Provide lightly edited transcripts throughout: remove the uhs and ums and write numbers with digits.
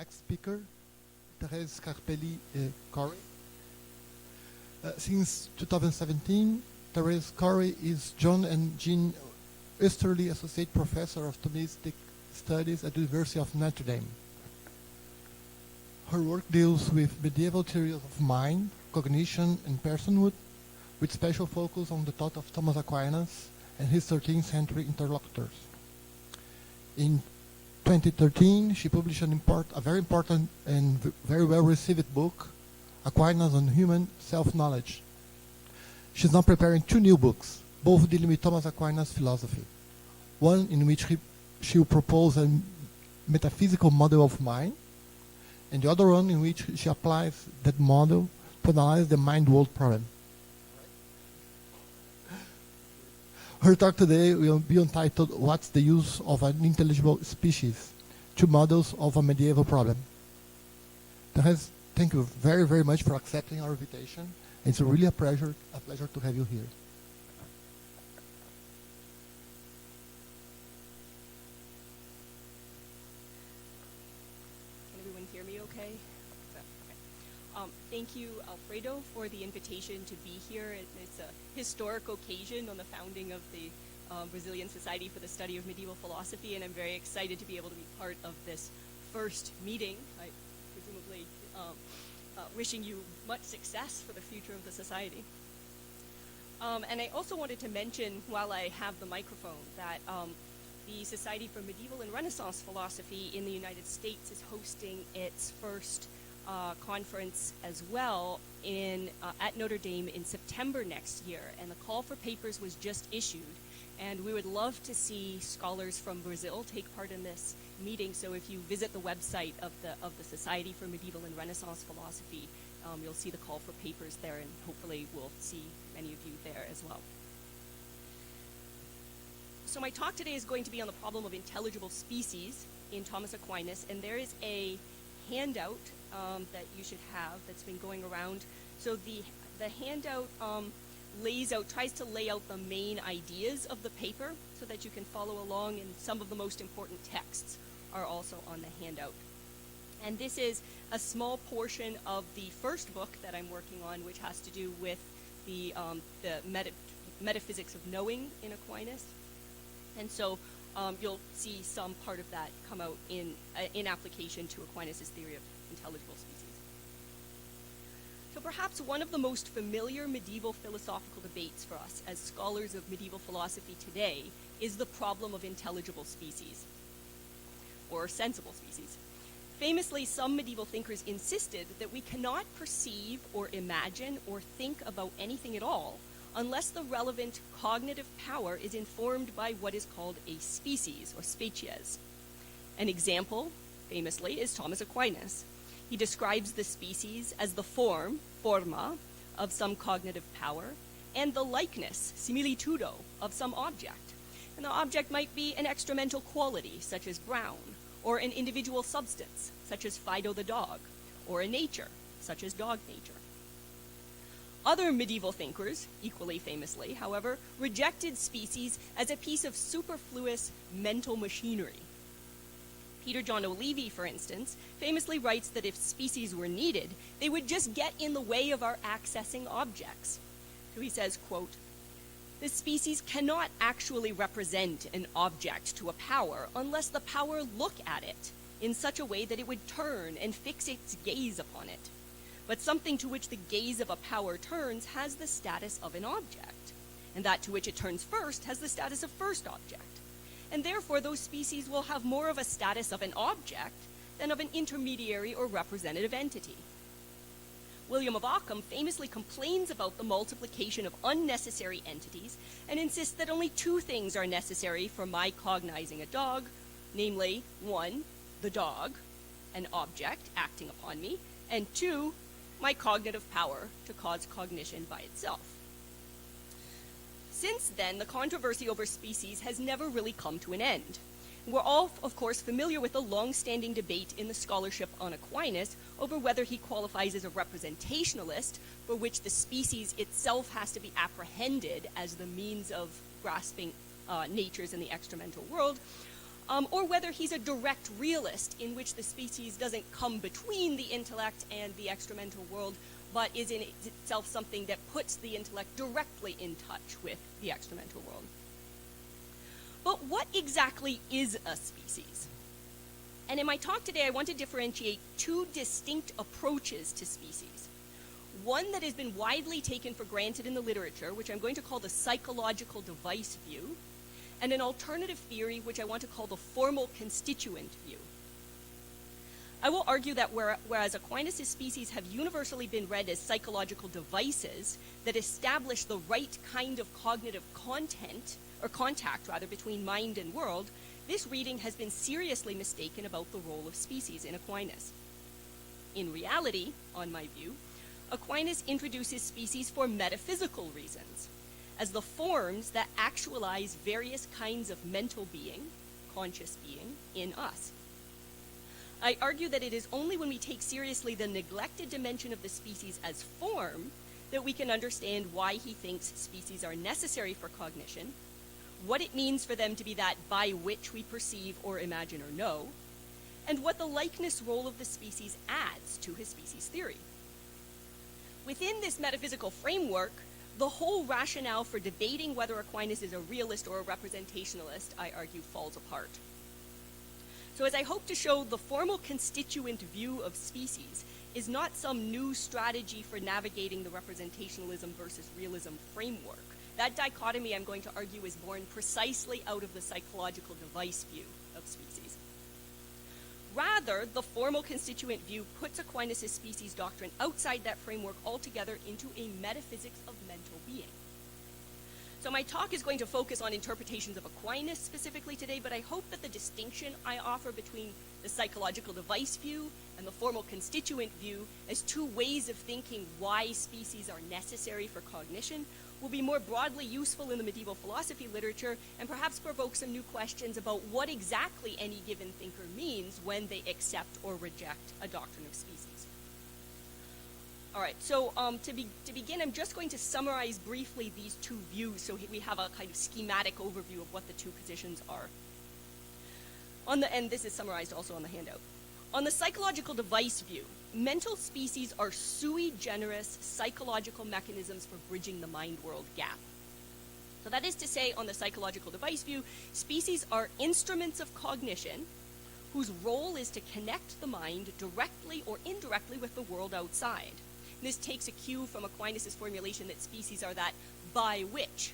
next speaker, Therese Cory. Since 2017, Therese Cory is John and Jean Easterly Associate Professor of Thomistic Studies at the University of Notre. Her work deals with medieval theories of mind, cognition, and personhood, with special focus on the thought of Thomas Aquinas and his 13th century interlocutors. In 2013, she published a very important and very well-received book, Aquinas on Human Self-Knowledge. She's now preparing 2 new books, both dealing with Thomas Aquinas' philosophy. One in which she will propose a metaphysical model of mind, and the other one in which she applies that model to analyze the mind-world problem. Her talk today will be entitled, What's the Use of an Intelligible Species? 2 Models of a Medieval Problem. Therese, thank you very, very much for accepting our invitation. It's really a pleasure to have you here. Can everyone hear me okay? Thank you, Alfredo, for the invitation to be here. It's a historic occasion on the founding of the Brazilian Society for the Study of Medieval Philosophy, and I'm very excited to be able to be part of this first meeting. I presumably wishing you much success for the future of the Society. And I also wanted to mention, while I have the microphone, that the Society for Medieval and Renaissance Philosophy in the United States is hosting its first conference as well at Notre Dame in September next year, and the call for papers was just issued, and we would love to see scholars from Brazil take part in this meeting. So if you visit the website of the Society for Medieval and Renaissance Philosophy, you'll see the call for papers there, and hopefully we'll see many of you there as well. So my talk today is going to be on the problem of intelligible species in Thomas Aquinas, and there is a handout that you should have that's been going around. So the handout tries to lay out the main ideas of the paper so that you can follow along, and some of the most important texts are also on the handout. And this is a small portion of the first book that I'm working on, which has to do with the metaphysics of knowing in Aquinas. And so you'll see some part of that come out in application to Aquinas' theory of intelligible species. So perhaps one of the most familiar medieval philosophical debates for us as scholars of medieval philosophy today is the problem of intelligible species, or sensible species. Famously, some medieval thinkers insisted that we cannot perceive or imagine or think about anything at all unless the relevant cognitive power is informed by what is called a species, or species. An example, famously, is Thomas Aquinas. He describes the species as the form, forma, of some cognitive power, and the likeness, similitudo, of some object. And the object might be an extramental quality, such as brown, or an individual substance, such as Fido the dog, or a nature, such as dog nature. Other medieval thinkers, equally famously, however, rejected species as a piece of superfluous mental machinery. Peter John O'Leary, for instance, famously writes that if species were needed, they would just get in the way of our accessing objects. So he says, quote, "The species cannot actually represent an object to a power unless the power look at it in such a way that it would turn and fix its gaze upon it. But something to which the gaze of a power turns has the status of an object, and that to which it turns first has the status of first object. And therefore those species will have more of a status of an object than of an intermediary or representative entity." William of Ockham famously complains about the multiplication of unnecessary entities and insists that only 2 things are necessary for my cognizing a dog, namely, 1, the dog, an object acting upon me, and 2, my cognitive power to cause cognition by itself. Since then, the controversy over species has never really come to an end. We're all, of course, familiar with the long-standing debate in the scholarship on Aquinas over whether he qualifies as a representationalist, for which the species itself has to be apprehended as the means of grasping natures in the extramental world, or whether he's a direct realist in which the species doesn't come between the intellect and the extramental world, but is in itself something that puts the intellect directly in touch with the extramental world. But what exactly is a species? And in my talk today, I want to differentiate two distinct approaches to species. One that has been widely taken for granted in the literature, which I'm going to call the psychological device view, and an alternative theory, which I want to call the formal constituent view. I will argue that whereas Aquinas' species have universally been read as psychological devices that establish the right kind of cognitive content, or contact rather, between mind and world, this reading has been seriously mistaken about the role of species in Aquinas. In reality, on my view, Aquinas introduces species for metaphysical reasons, as the forms that actualize various kinds of mental being, conscious being, in us. I argue that it is only when we take seriously the neglected dimension of the species as form that we can understand why he thinks species are necessary for cognition, what it means for them to be that by which we perceive or imagine or know, and what the likeness role of the species adds to his species theory. Within this metaphysical framework, the whole rationale for debating whether Aquinas is a realist or a representationalist, I argue, falls apart. So as I hope to show, the formal constituent view of species is not some new strategy for navigating the representationalism versus realism framework. That dichotomy, I'm going to argue, is born precisely out of the psychological device view of species. Rather, the formal constituent view puts Aquinas' species doctrine outside that framework altogether into a metaphysics of mental being. So my talk is going to focus on interpretations of Aquinas specifically today, but I hope that the distinction I offer between the psychological device view and the formal constituent view as two ways of thinking why species are necessary for cognition will be more broadly useful in the medieval philosophy literature and perhaps provoke some new questions about what exactly any given thinker means when they accept or reject a doctrine of species. All right, so to begin, I'm just going to summarize briefly these two views so we have a kind of schematic overview of what the two positions are. And this is summarized also on the handout. On the psychological device view, mental species are sui generis psychological mechanisms for bridging the mind-world gap. So that is to say, on the psychological device view, species are instruments of cognition whose role is to connect the mind directly or indirectly with the world outside. And this takes a cue from Aquinas' formulation that species are that by which,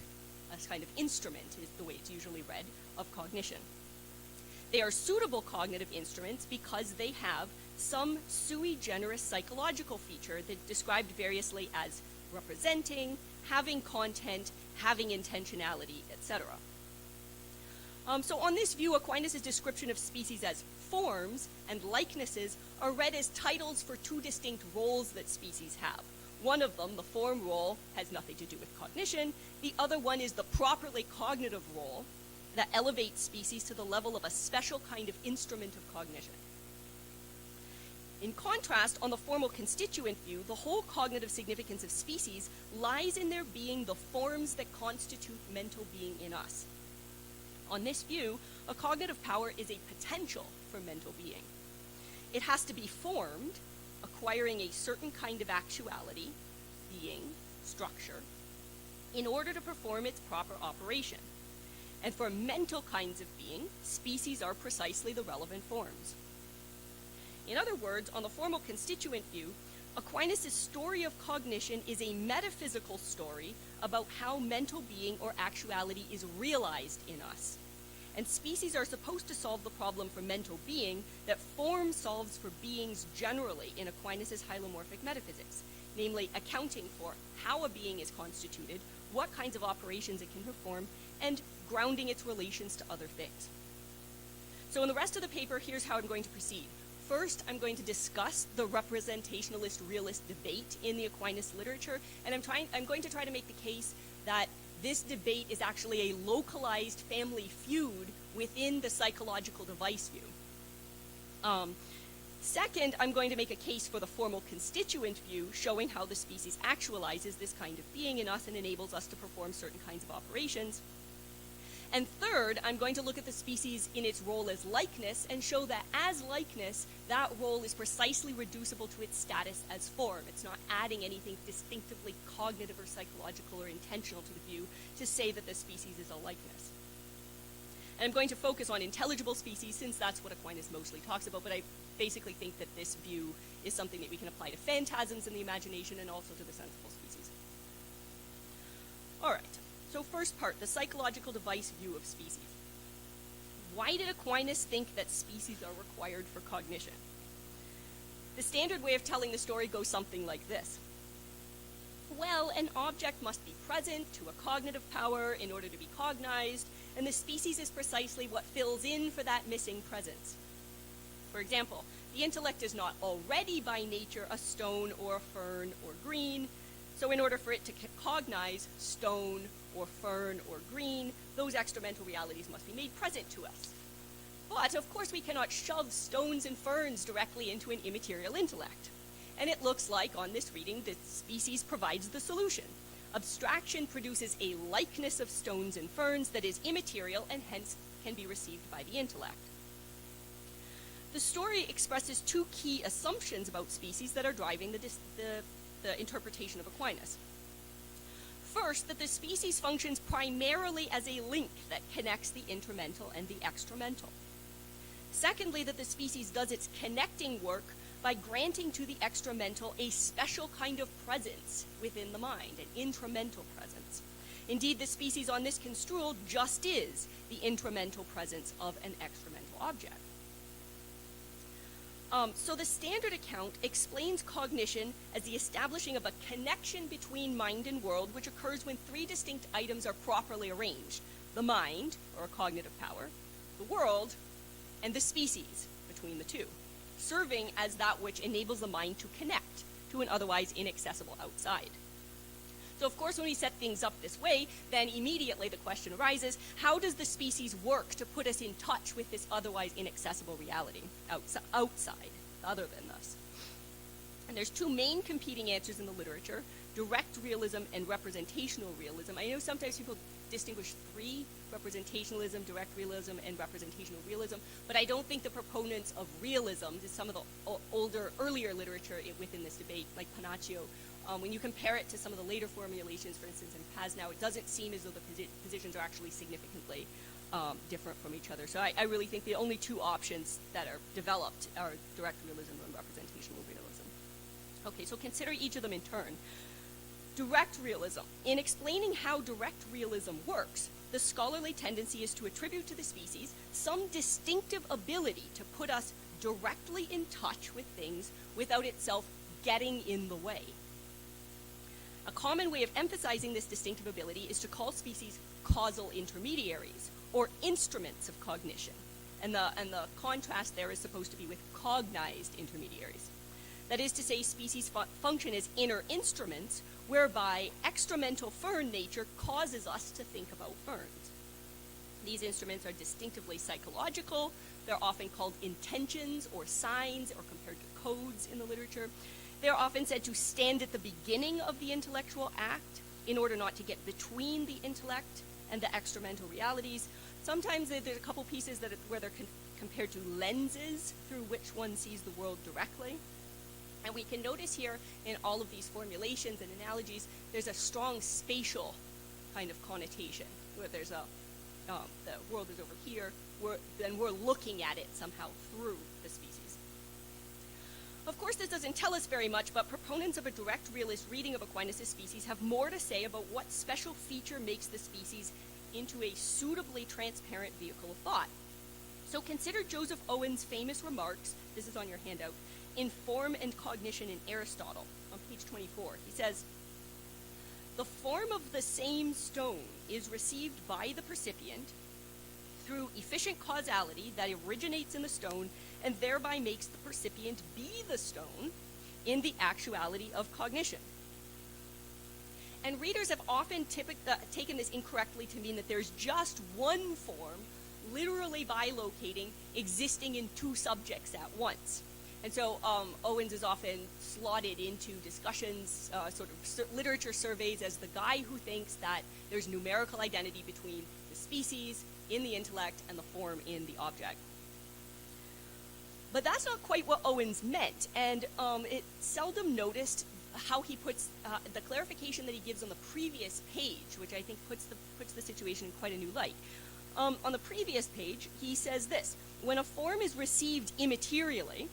a kind of instrument is the way it's usually read, of cognition. They are suitable cognitive instruments because they have some sui generis psychological feature that described variously as representing, having content, having intentionality, etc. So on this view, Aquinas' description of species as forms and likenesses are read as titles for two distinct roles that species have. One of them, the form role, has nothing to do with cognition. The other one is the properly cognitive role that elevates species to the level of a special kind of instrument of cognition. In contrast, on the formal constituent view, the whole cognitive significance of species lies in their being the forms that constitute mental being in us. On this view, a cognitive power is a potential for mental being. It has to be formed, acquiring a certain kind of actuality, being, structure, in order to perform its proper operation. And for mental kinds of being, species are precisely the relevant forms. In other words, on the formal constituent view, Aquinas' story of cognition is a metaphysical story about how mental being or actuality is realized in us. And species are supposed to solve the problem for mental being that form solves for beings generally in Aquinas' hylomorphic metaphysics, namely accounting for how a being is constituted, what kinds of operations it can perform, and grounding its relations to other things. So in the rest of the paper, here's how I'm going to proceed. First, I'm going to discuss the representationalist-realist debate in the Aquinas literature, and I'm going to try to make the case that this debate is actually a localized family feud within the psychological device view. Second, I'm going to make a case for the formal constituent view, showing how the species actualizes this kind of being in us and enables us to perform certain kinds of operations. And third, I'm going to look at the species in its role as likeness and show that as likeness, that role is precisely reducible to its status as form. It's not adding anything distinctively cognitive or psychological or intentional to the view to say that the species is a likeness. And I'm going to focus on intelligible species since that's what Aquinas mostly talks about, but I basically think that this view is something that we can apply to phantasms in the imagination and also to the sensible species. All right. So first part, the psychological device view of species. Why did Aquinas think that species are required for cognition? The standard way of telling the story goes something like this. Well, an object must be present to a cognitive power in order to be cognized, and the species is precisely what fills in for that missing presence. For example, the intellect is not already by nature a stone or a fern or green, so in order for it to cognize stone or fern or green, those extra-mental realities must be made present to us. But, of course, we cannot shove stones and ferns directly into an immaterial intellect. And it looks like, on this reading, the species provides the solution. Abstraction produces a likeness of stones and ferns that is immaterial and hence can be received by the intellect. The story expresses two key assumptions about species that are driving the interpretation of Aquinas. First, that the species functions primarily as a link that connects the intramental and the extramental. Secondly, that the species does its connecting work by granting to the extramental a special kind of presence within the mind, an intramental presence. Indeed, the species on this construal just is the intramental presence of an extramental object. So the standard account explains cognition as the establishing of a connection between mind and world, which occurs when three distinct items are properly arranged: the mind, or a cognitive power, the world, and the species between the two, serving as that which enables the mind to connect to an otherwise inaccessible outside. So of course, when we set things up this way, then immediately the question arises, how does the species work to put us in touch with this otherwise inaccessible reality outside, other than us? And there's two main competing answers in the literature: direct realism and representational realism. I know sometimes people distinguish three: representationalism, direct realism, and representational realism, but I don't think the proponents of realism, some of the earlier literature within this debate, like Panaccio, when you compare it to some of the later formulations, for instance, in Pasnow, it doesn't seem as though the positions are actually significantly different from each other. So I really think the only two options that are developed are direct realism and representational realism. Okay, so consider each of them in turn. Direct realism. In explaining how direct realism works, the scholarly tendency is to attribute to the species some distinctive ability to put us directly in touch with things without itself getting in the way. A common way of emphasizing this distinctive ability is to call species causal intermediaries, or instruments of cognition. And the contrast there is supposed to be with cognized intermediaries. That is to say, species function as inner instruments, whereby extramental fern nature causes us to think about ferns. These instruments are distinctively psychological. They're often called intentions or signs, or compared to codes in the literature. They're often said to stand at the beginning of the intellectual act in order not to get between the intellect and the extramental realities. Sometimes there's a couple pieces where they're compared to lenses through which one sees the world directly. And we can notice here in all of these formulations and analogies, there's a strong spatial kind of connotation, where there's the world is over here, then we're looking at it somehow through the species. Of course, this doesn't tell us very much, but proponents of a direct realist reading of Aquinas' species have more to say about what special feature makes the species into a suitably transparent vehicle of thought. So consider Joseph Owen's famous remarks, this is on your handout, in Form and Cognition in Aristotle, on page 24. He says, "The form of the same stone is received by the percipient through efficient causality that originates in the stone and thereby makes the percipient be the stone in the actuality of cognition." And readers have often taken this incorrectly to mean that there's just one form, literally bilocating, existing in two subjects at once. And so Owens is often slotted into discussions, literature surveys, as the guy who thinks that there's numerical identity between the species in the intellect and the form in the object. But that's not quite what Owens meant, and it's seldom noticed how he puts the clarification that he gives on the previous page, which I think puts the situation in quite a new light. On the previous page, he says this: when a form is received immaterially,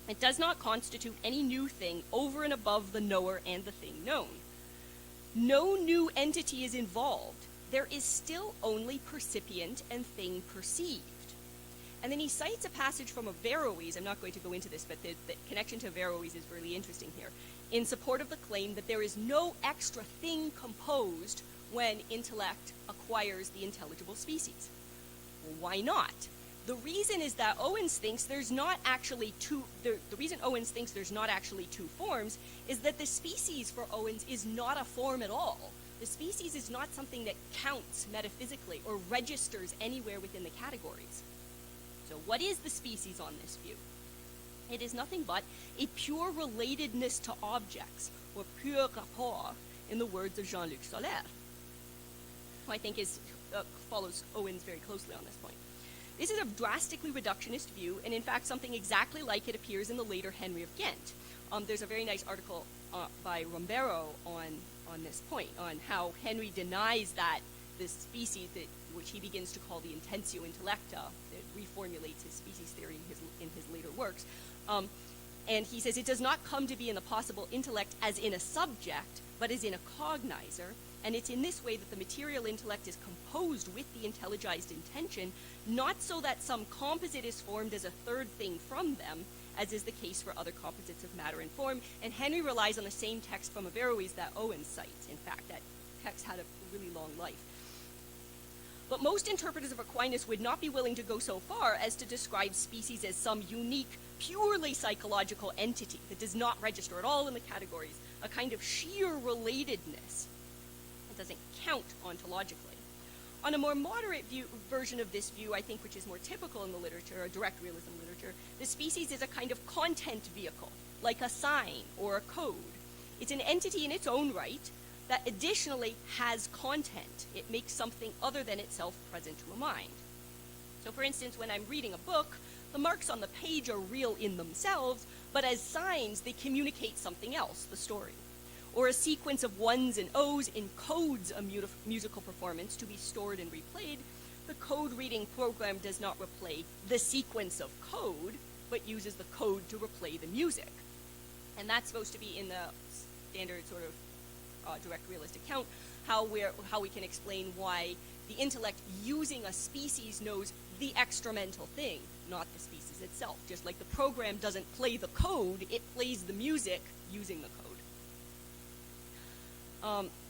it does not constitute any new thing over and above the knower and the thing known. No new entity is involved. There is still only percipient and thing perceived. And then he cites a passage from Averroes. I'm not going to go into this, but the connection to Averroes is really interesting here, in support of the claim that there is no extra thing composed when intellect acquires the intelligible species. Well, why not? The reason is that Owens thinks there's not actually two. The reason Owens thinks there's not actually two forms is that the species for Owens is not a form at all. The species is not something that counts metaphysically or registers anywhere within the categories. So what is the species on this view? It is nothing but a pure relatedness to objects, or pur rapport, in the words of Jean-Luc Solaire, who I think follows Owens very closely on this point. This is a drastically reductionist view, and in fact something exactly like it appears in the later Henry of Ghent. There's a very nice article by Rombero on this point, on how Henry denies that this species, which he begins to call the intentio intellecta, that reformulates his species theory in his later works. And he says it does not come to be in the possible intellect as in a subject, but as in a cognizer, and it's in this way that the material intellect is composed with the intelligized intention, not so that some composite is formed as a third thing from them, as is the case for other composites of matter and form. And Henry relies on the same text from Averroes that Owens cites. In fact, that text had a really long life. But most interpreters of Aquinas would not be willing to go so far as to describe species as some unique, purely psychological entity that does not register at all in the categories, a kind of sheer relatedness. It doesn't count ontologically. On a more moderate version of this view, I think, which is more typical in the literature, or direct realism literature, the species is a kind of content vehicle, like a sign or a code. It's an entity in its own right that additionally has content. It makes something other than itself present to a mind. So for instance, when I'm reading a book, the marks on the page are real in themselves, but as signs, they communicate something else, the story. Or a sequence of ones and O's encodes a musical performance to be stored and replayed. The code reading program does not replay the sequence of code, but uses the code to replay the music. And that's supposed to be in the standard sort of direct realist account, how we can explain why the intellect using a species knows the extramental thing, not the species itself. Just like the program doesn't play the code, it plays the music using the code.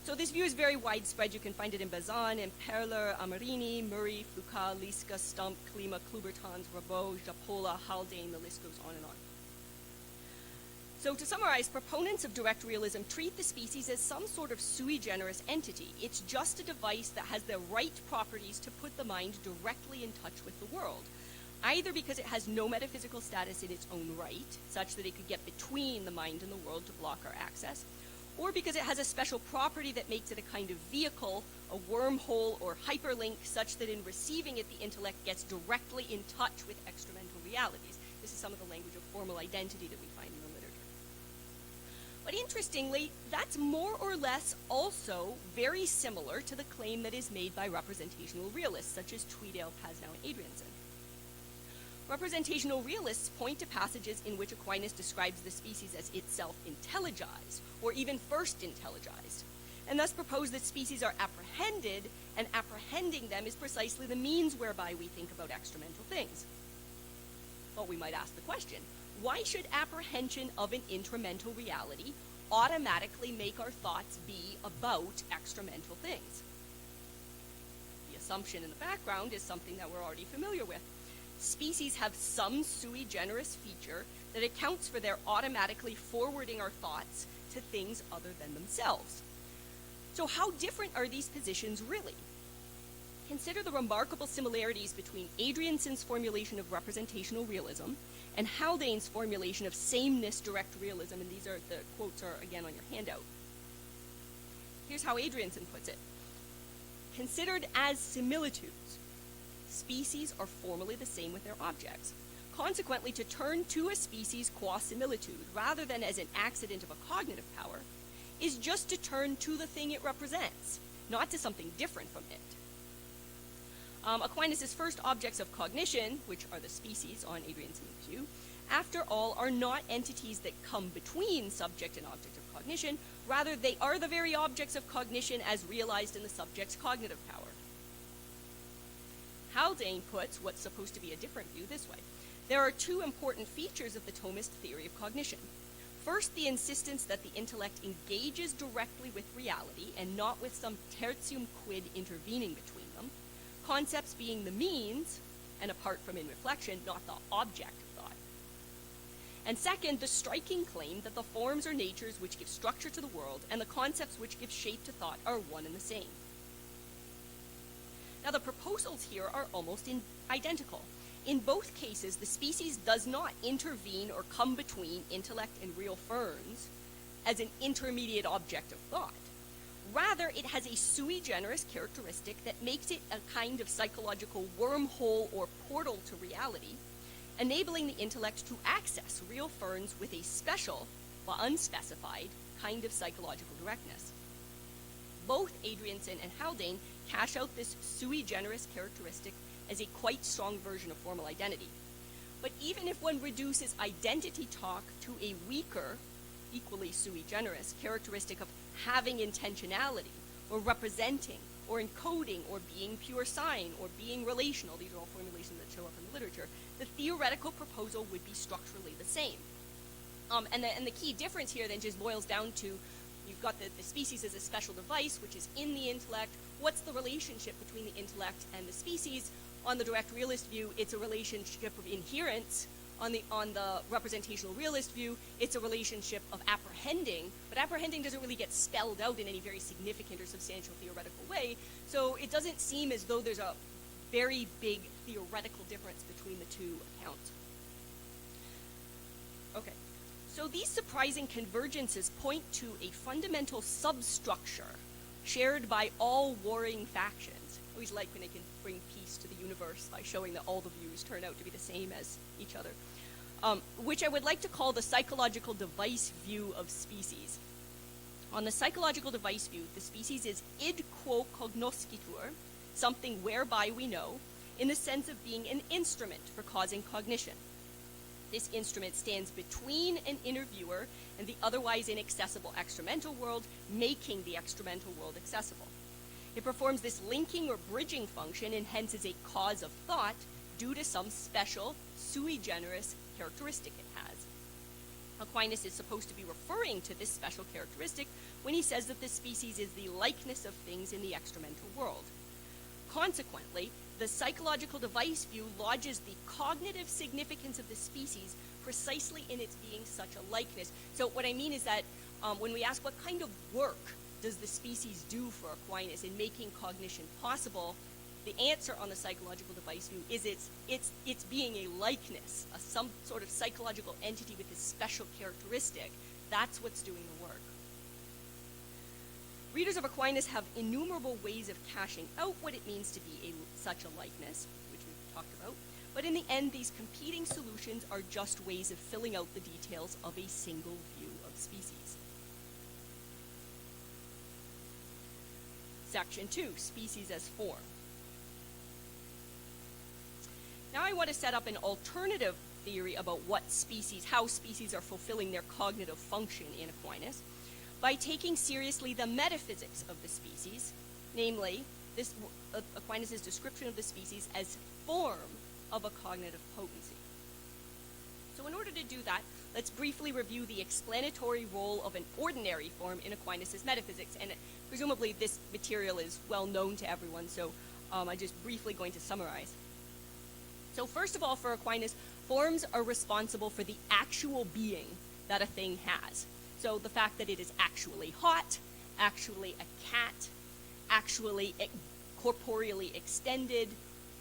So this view is very widespread. You can find it in Bazin, in Perler, Amarini, Murray, Foucault, Liska, Stump, Klima, Klubertans, Rabot, Japola, Haldane, the list goes on and on. So to summarize, proponents of direct realism treat the species as some sort of sui generis entity. It's just a device that has the right properties to put the mind directly in touch with the world, either because it has no metaphysical status in its own right, such that it could get between the mind and the world to block our access, or because it has a special property that makes it a kind of vehicle, a wormhole or hyperlink, such that in receiving it, the intellect gets directly in touch with extramental realities. This is some of the language of formal identity that we find in the literature. But interestingly, that's more or less also very similar to the claim that is made by representational realists, such as Tweedale, Pasnow, and Adrianson. Representational realists point to passages in which Aquinas describes the species as itself intelligized, or even first intelligized, and thus propose that species are apprehended, and apprehending them is precisely the means whereby we think about extramental things. Well, we might ask the question, why should apprehension of an intramental reality automatically make our thoughts be about extramental things? The assumption in the background is something that we're already familiar with. Species have some sui generis feature that accounts for their automatically forwarding our thoughts to things other than themselves. So how different are these positions really? Consider the remarkable similarities between Adrianson's formulation of representational realism and Haldane's formulation of sameness direct realism, and these are, the quotes are again on your handout. Here's how Adrianson puts it. considered as similitudes, species are formally the same with their objects. Consequently, to turn to a species qua similitude, rather than as an accident of a cognitive power, is just to turn to the thing it represents, not to something different from it. Aquinas' first objects of cognition, which are the species on Adrian's view, after all, are not entities that come between subject and object of cognition. Rather, they are the very objects of cognition as realized in the subject's cognitive power. Haldane puts what's supposed to be a different view this way. There are two important features of the Thomist theory of cognition. First, the insistence that the intellect engages directly with reality and not with some tertium quid intervening between them, concepts being the means, and apart from in reflection, not the object of thought. And second, the striking claim that the forms or natures which give structure to the world and the concepts which give shape to thought are one and the same. Now, the proposals here are almost identical. In both cases, the species does not intervene or come between intellect and real ferns as an intermediate object of thought. Rather, it has a sui generis characteristic that makes it a kind of psychological wormhole or portal to reality, enabling the intellect to access real ferns with a special, but unspecified, kind of psychological directness. Both Adrianson and Haldane cash out this sui generis characteristic as a quite strong version of formal identity. But even if one reduces identity talk to a weaker, equally sui generis characteristic of having intentionality, or representing, or encoding, or being pure sign, or being relational, these are all formulations that show up in the literature, the theoretical proposal would be structurally the same. And the key difference here then just boils down to, you've got the species as a special device, which is in the intellect. What's the relationship between the intellect and the species? On the direct realist view, it's a relationship of inherence. On the representational realist view, it's a relationship of apprehending, but apprehending doesn't really get spelled out in any very significant or substantial theoretical way, so it doesn't seem as though there's a very big theoretical difference between the two accounts. Okay, so these surprising convergences point to a fundamental substructure shared by all warring factions. I always like when they can bring peace to the universe by showing that all the views turn out to be the same as each other, which I would like to call the psychological device view of species. On the psychological device view, the species is id quo cognoscitur, something whereby we know, in the sense of being an instrument for causing cognition. This instrument stands between an interviewer and the otherwise inaccessible extramental world, making the extramental world accessible. It performs this linking or bridging function and hence is a cause of thought due to some special sui generis characteristic it has. Aquinas is supposed to be referring to this special characteristic when he says that the species is the likeness of things in the extramental world. Consequently, the psychological device view lodges the cognitive significance of the species precisely in its being such a likeness. So what I mean is that when we ask what kind of work does the species do for Aquinas in making cognition possible, the answer on the psychological device view is it's being a likeness, some sort of psychological entity with this special characteristic. That's what's doing the work. Readers of Aquinas have innumerable ways of cashing out what it means to be such a likeness, which we've talked about, but in the end, these competing solutions are just ways of filling out the details of a single view of species. Section 2, species as form. Now I want to set up an alternative theory about how species are fulfilling their cognitive function in Aquinas by taking seriously the metaphysics of the species, namely Aquinas' description of the species as form of a cognitive potency. So in order to do that, let's briefly review the explanatory role of an ordinary form in Aquinas' metaphysics, and presumably this material is well known to everyone, so I'm just briefly going to summarize. So first of all, for Aquinas, forms are responsible for the actual being that a thing has. So the fact that it is actually hot, actually a cat, actually corporeally extended,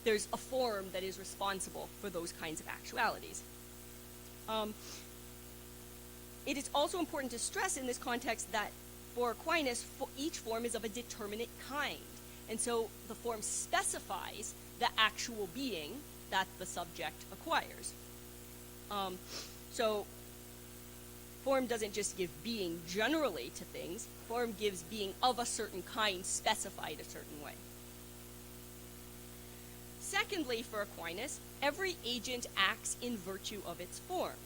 there's a form that is responsible for those kinds of actualities. It is also important to stress in this context that for Aquinas, each form is of a determinate kind. And so the form specifies the actual being that the subject acquires. So form doesn't just give being generally to things. Form gives being of a certain kind specified a certain way. Secondly, for Aquinas, every agent acts in virtue of its form.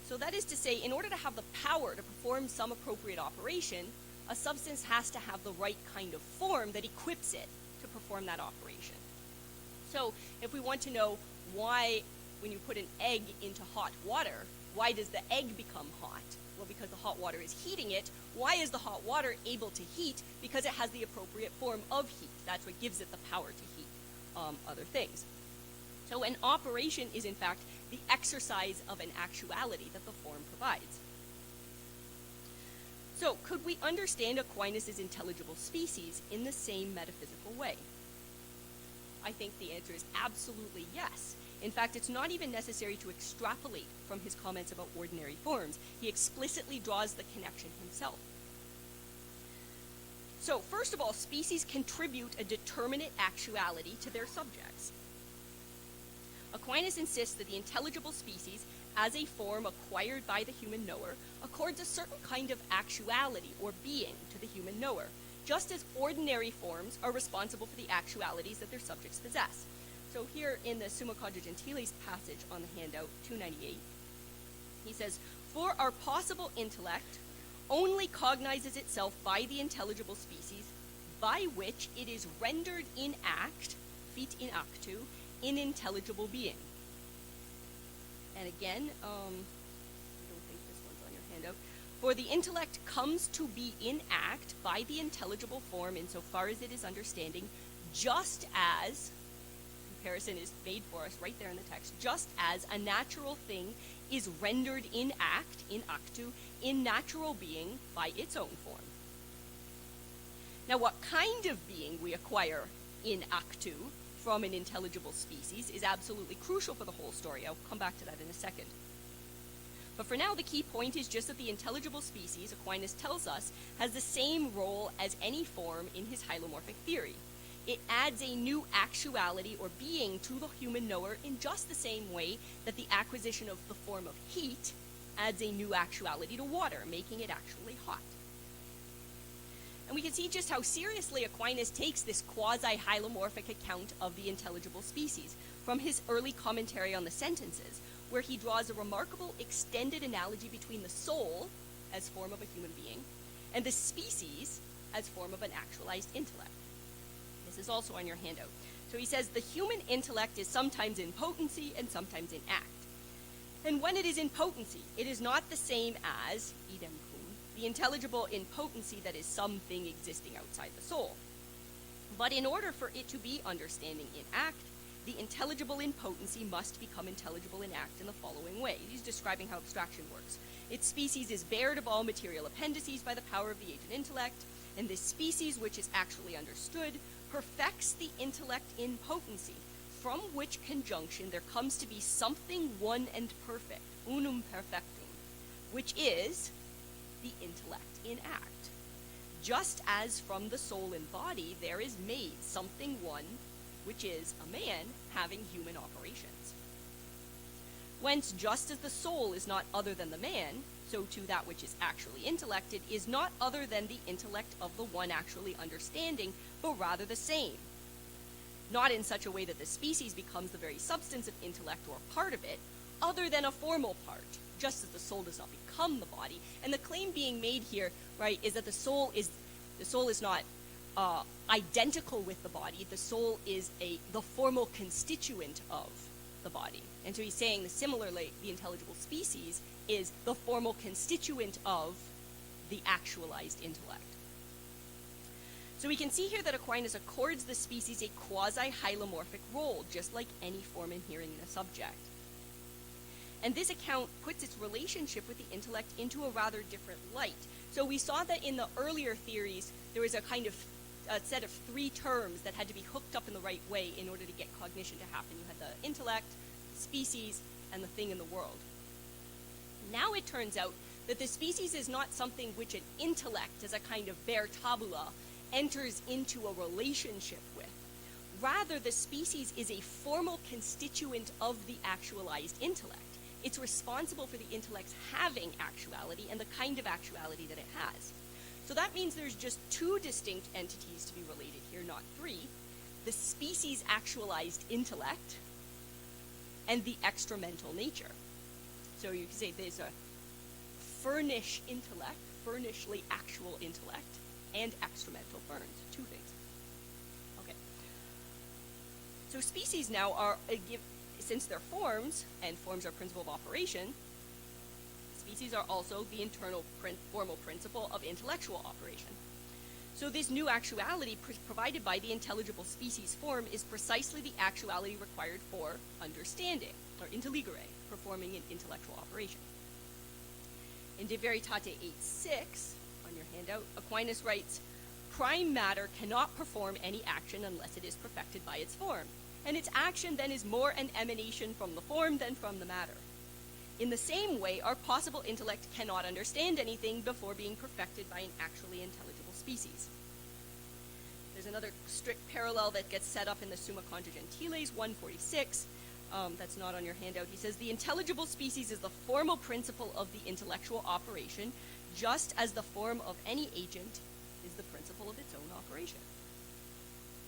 So that is to say, in order to have the power to perform some appropriate operation, a substance has to have the right kind of form that equips it to perform that operation. So if we want to know why, when you put an egg into hot water, why does the egg become hot? Well, because the hot water is heating it. Why is the hot water able to heat? Because it has the appropriate form of heat. That's what gives it the power to heat other things. So an operation is, in fact, the exercise of an actuality that the form provides. So could we understand Aquinas' intelligible species in the same metaphysical way? I think the answer is absolutely yes. In fact, it's not even necessary to extrapolate from his comments about ordinary forms. He explicitly draws the connection himself. So, first of all, species contribute a determinate actuality to their subjects. Aquinas insists that the intelligible species, as a form acquired by the human knower, accords a certain kind of actuality or being to the human knower, just as ordinary forms are responsible for the actualities that their subjects possess. So here in the Summa Contra Gentiles passage on the handout, 298, he says, "For our possible intellect only cognizes itself by the intelligible species, by which it is rendered in act, fit in actu, in intelligible being." And again, I don't think this one's on your handout. "For the intellect comes to be in act by the intelligible form insofar as it is understanding, just as," comparison is made for us right there in the text, "just as a natural thing is rendered in act, in actu, in natural being by its own form." Now, what kind of being we acquire in actu from an intelligible species is absolutely crucial for the whole story. I'll come back to that in a second. But for now, the key point is just that the intelligible species, Aquinas tells us, has the same role as any form in his hylomorphic theory. It adds a new actuality or being to the human knower in just the same way that the acquisition of the form of heat adds a new actuality to water, making it actually hot. And we can see just how seriously Aquinas takes this quasi-hylomorphic account of the intelligible species from his early commentary on the Sentences, where he draws a remarkable extended analogy between the soul, as form of a human being, and the species, as form of an actualized intellect. This is also on your handout. So he says, the human intellect is sometimes in potency and sometimes in act. And when it is in potency, it is not the same as, idem cum, the intelligible in potency that is something existing outside the soul. But in order for it to be understanding in act, the intelligible in potency must become intelligible in act in the following way. He's describing how abstraction works. Its species is bared of all material appendices by the power of the agent intellect, and this species, which is actually understood, perfects the intellect in potency, from which conjunction there comes to be something one and perfect, unum perfectum, which is the intellect in act. Just as from the soul and body there is made something one, which is a man having human operations. Whence, just as the soul is not other than the man, so too that which is actually intellected is not other than the intellect of the one actually understanding, but rather the same. Not in such a way that the species becomes the very substance of intellect or part of it, other than a formal part, just as the soul does not become the body. And the claim being made here, right, is that the soul is not identical with the body. The soul is the formal constituent of the body. And so he's saying that similarly, the intelligible species is the formal constituent of the actualized intellect. So we can see here that Aquinas accords the species a quasi-hylomorphic role, just like any form inhering in a subject. And this account puts its relationship with the intellect into a rather different light. So we saw that in the earlier theories, there was a kind of a set of three terms that had to be hooked up in the right way in order to get cognition to happen. You had the intellect, the species, and the thing in the world. Now it turns out that the species is not something which an intellect, as a kind of bare tabula, enters into a relationship with. Rather, the species is a formal constituent of the actualized intellect. It's responsible for the intellect's having actuality and the kind of actuality that it has. So that means there's just two distinct entities to be related here, not three. The species actualized intellect and the extramental nature. So you can say there's a furnish intellect, furnishly actual intellect, and extramental ferns, two things. Okay. So species now are, since they're forms, and forms are principle of operation, species are also the internal formal principle of intellectual operation. So this new actuality provided by the intelligible species form is precisely the actuality required for understanding, or intelligere, performing an intellectual operation. In De Veritate 8.6, on your handout, Aquinas writes, "Prime matter cannot perform any action unless it is perfected by its form, and its action then is more an emanation from the form than from the matter. In the same way, our possible intellect cannot understand anything before being perfected by an actually intelligible species." There's another strict parallel that gets set up in the Summa Contra Gentiles 146. That's not on your handout. He says, "The intelligible species is the formal principle of the intellectual operation, just as the form of any agent is the principle of its own operation."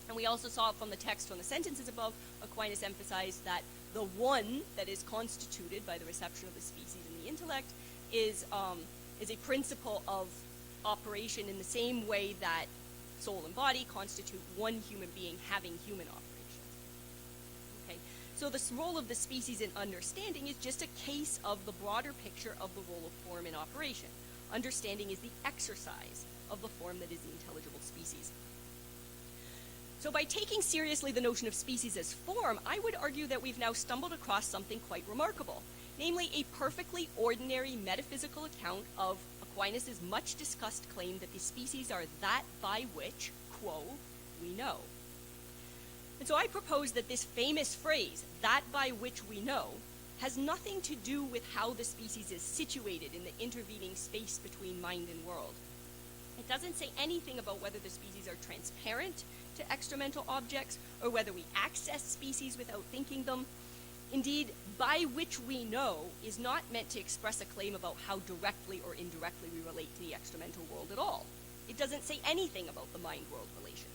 And we also saw from the text from the sentences above, Aquinas emphasized that the one that is constituted by the reception of the species in the intellect is a principle of operation in the same way that soul and body constitute one human being having human operations. Okay, so the role of the species in understanding is just a case of the broader picture of the role of form in operation. Understanding is the exercise of the form that is the intelligible species. So by taking seriously the notion of species as form, I would argue that we've now stumbled across something quite remarkable, namely a perfectly ordinary metaphysical account of Aquinas' much discussed claim that the species are that by which, quo, we know. And so I propose that this famous phrase, that by which we know, has nothing to do with how the species is situated in the intervening space between mind and world. It doesn't say anything about whether the species are transparent to extramental objects or whether we access species without thinking them. Indeed, by which we know is not meant to express a claim about how directly or indirectly we relate to the extramental world at all. It doesn't say anything about the mind-world relation.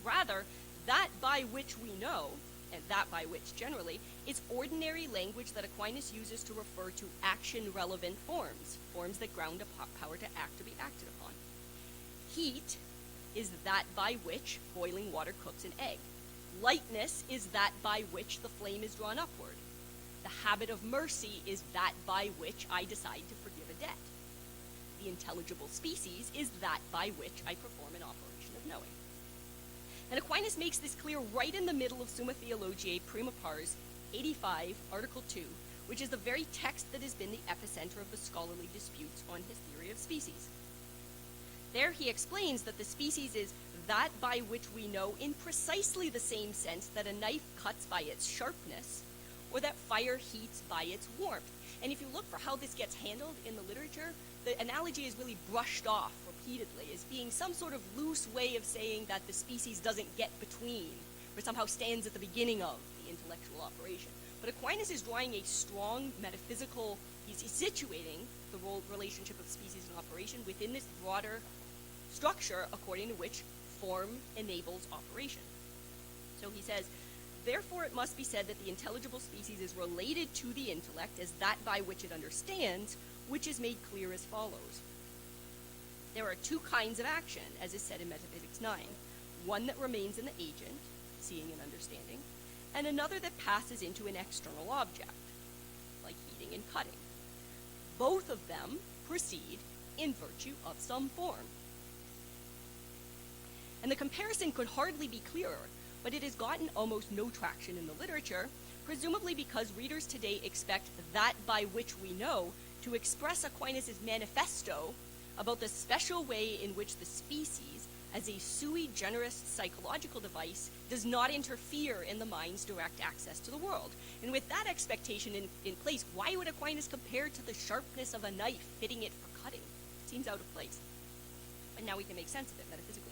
Rather, that by which we know, and that by which generally, is ordinary language that Aquinas uses to refer to action-relevant forms, forms that ground a power to act or be acted upon. Heat is that by which boiling water cooks an egg. Lightness is that by which the flame is drawn upward. The habit of mercy is that by which I decide to forgive a debt. The intelligible species is that by which I perform an operation of knowing. And Aquinas makes this clear right in the middle of Summa Theologiae Prima Pars 85, Article 2, which is the very text that has been the epicenter of the scholarly disputes on his theory of species. There he explains that the species is that by which we know in precisely the same sense that a knife cuts by its sharpness or that fire heats by its warmth. And if you look for how this gets handled in the literature, the analogy is really brushed off repeatedly as being some sort of loose way of saying that the species doesn't get between or somehow stands at the beginning of the intellectual operation. But Aquinas is drawing a strong metaphysical, he's situating the relationship of species and operation within this broader structure according to which form enables operation. So he says, therefore it must be said that the intelligible species is related to the intellect as that by which it understands, which is made clear as follows. There are two kinds of action, as is said in Metaphysics 9. One that remains in the agent, seeing and understanding, and another that passes into an external object, like heating and cutting. Both of them proceed in virtue of some form. And the comparison could hardly be clearer, but it has gotten almost no traction in the literature, presumably because readers today expect that by which we know to express Aquinas' manifesto about the special way in which the species, as a sui generis psychological device, does not interfere in the mind's direct access to the world. And with that expectation in place, why would Aquinas compare to the sharpness of a knife fitting it for cutting? It seems out of place. And now we can make sense of it metaphysically.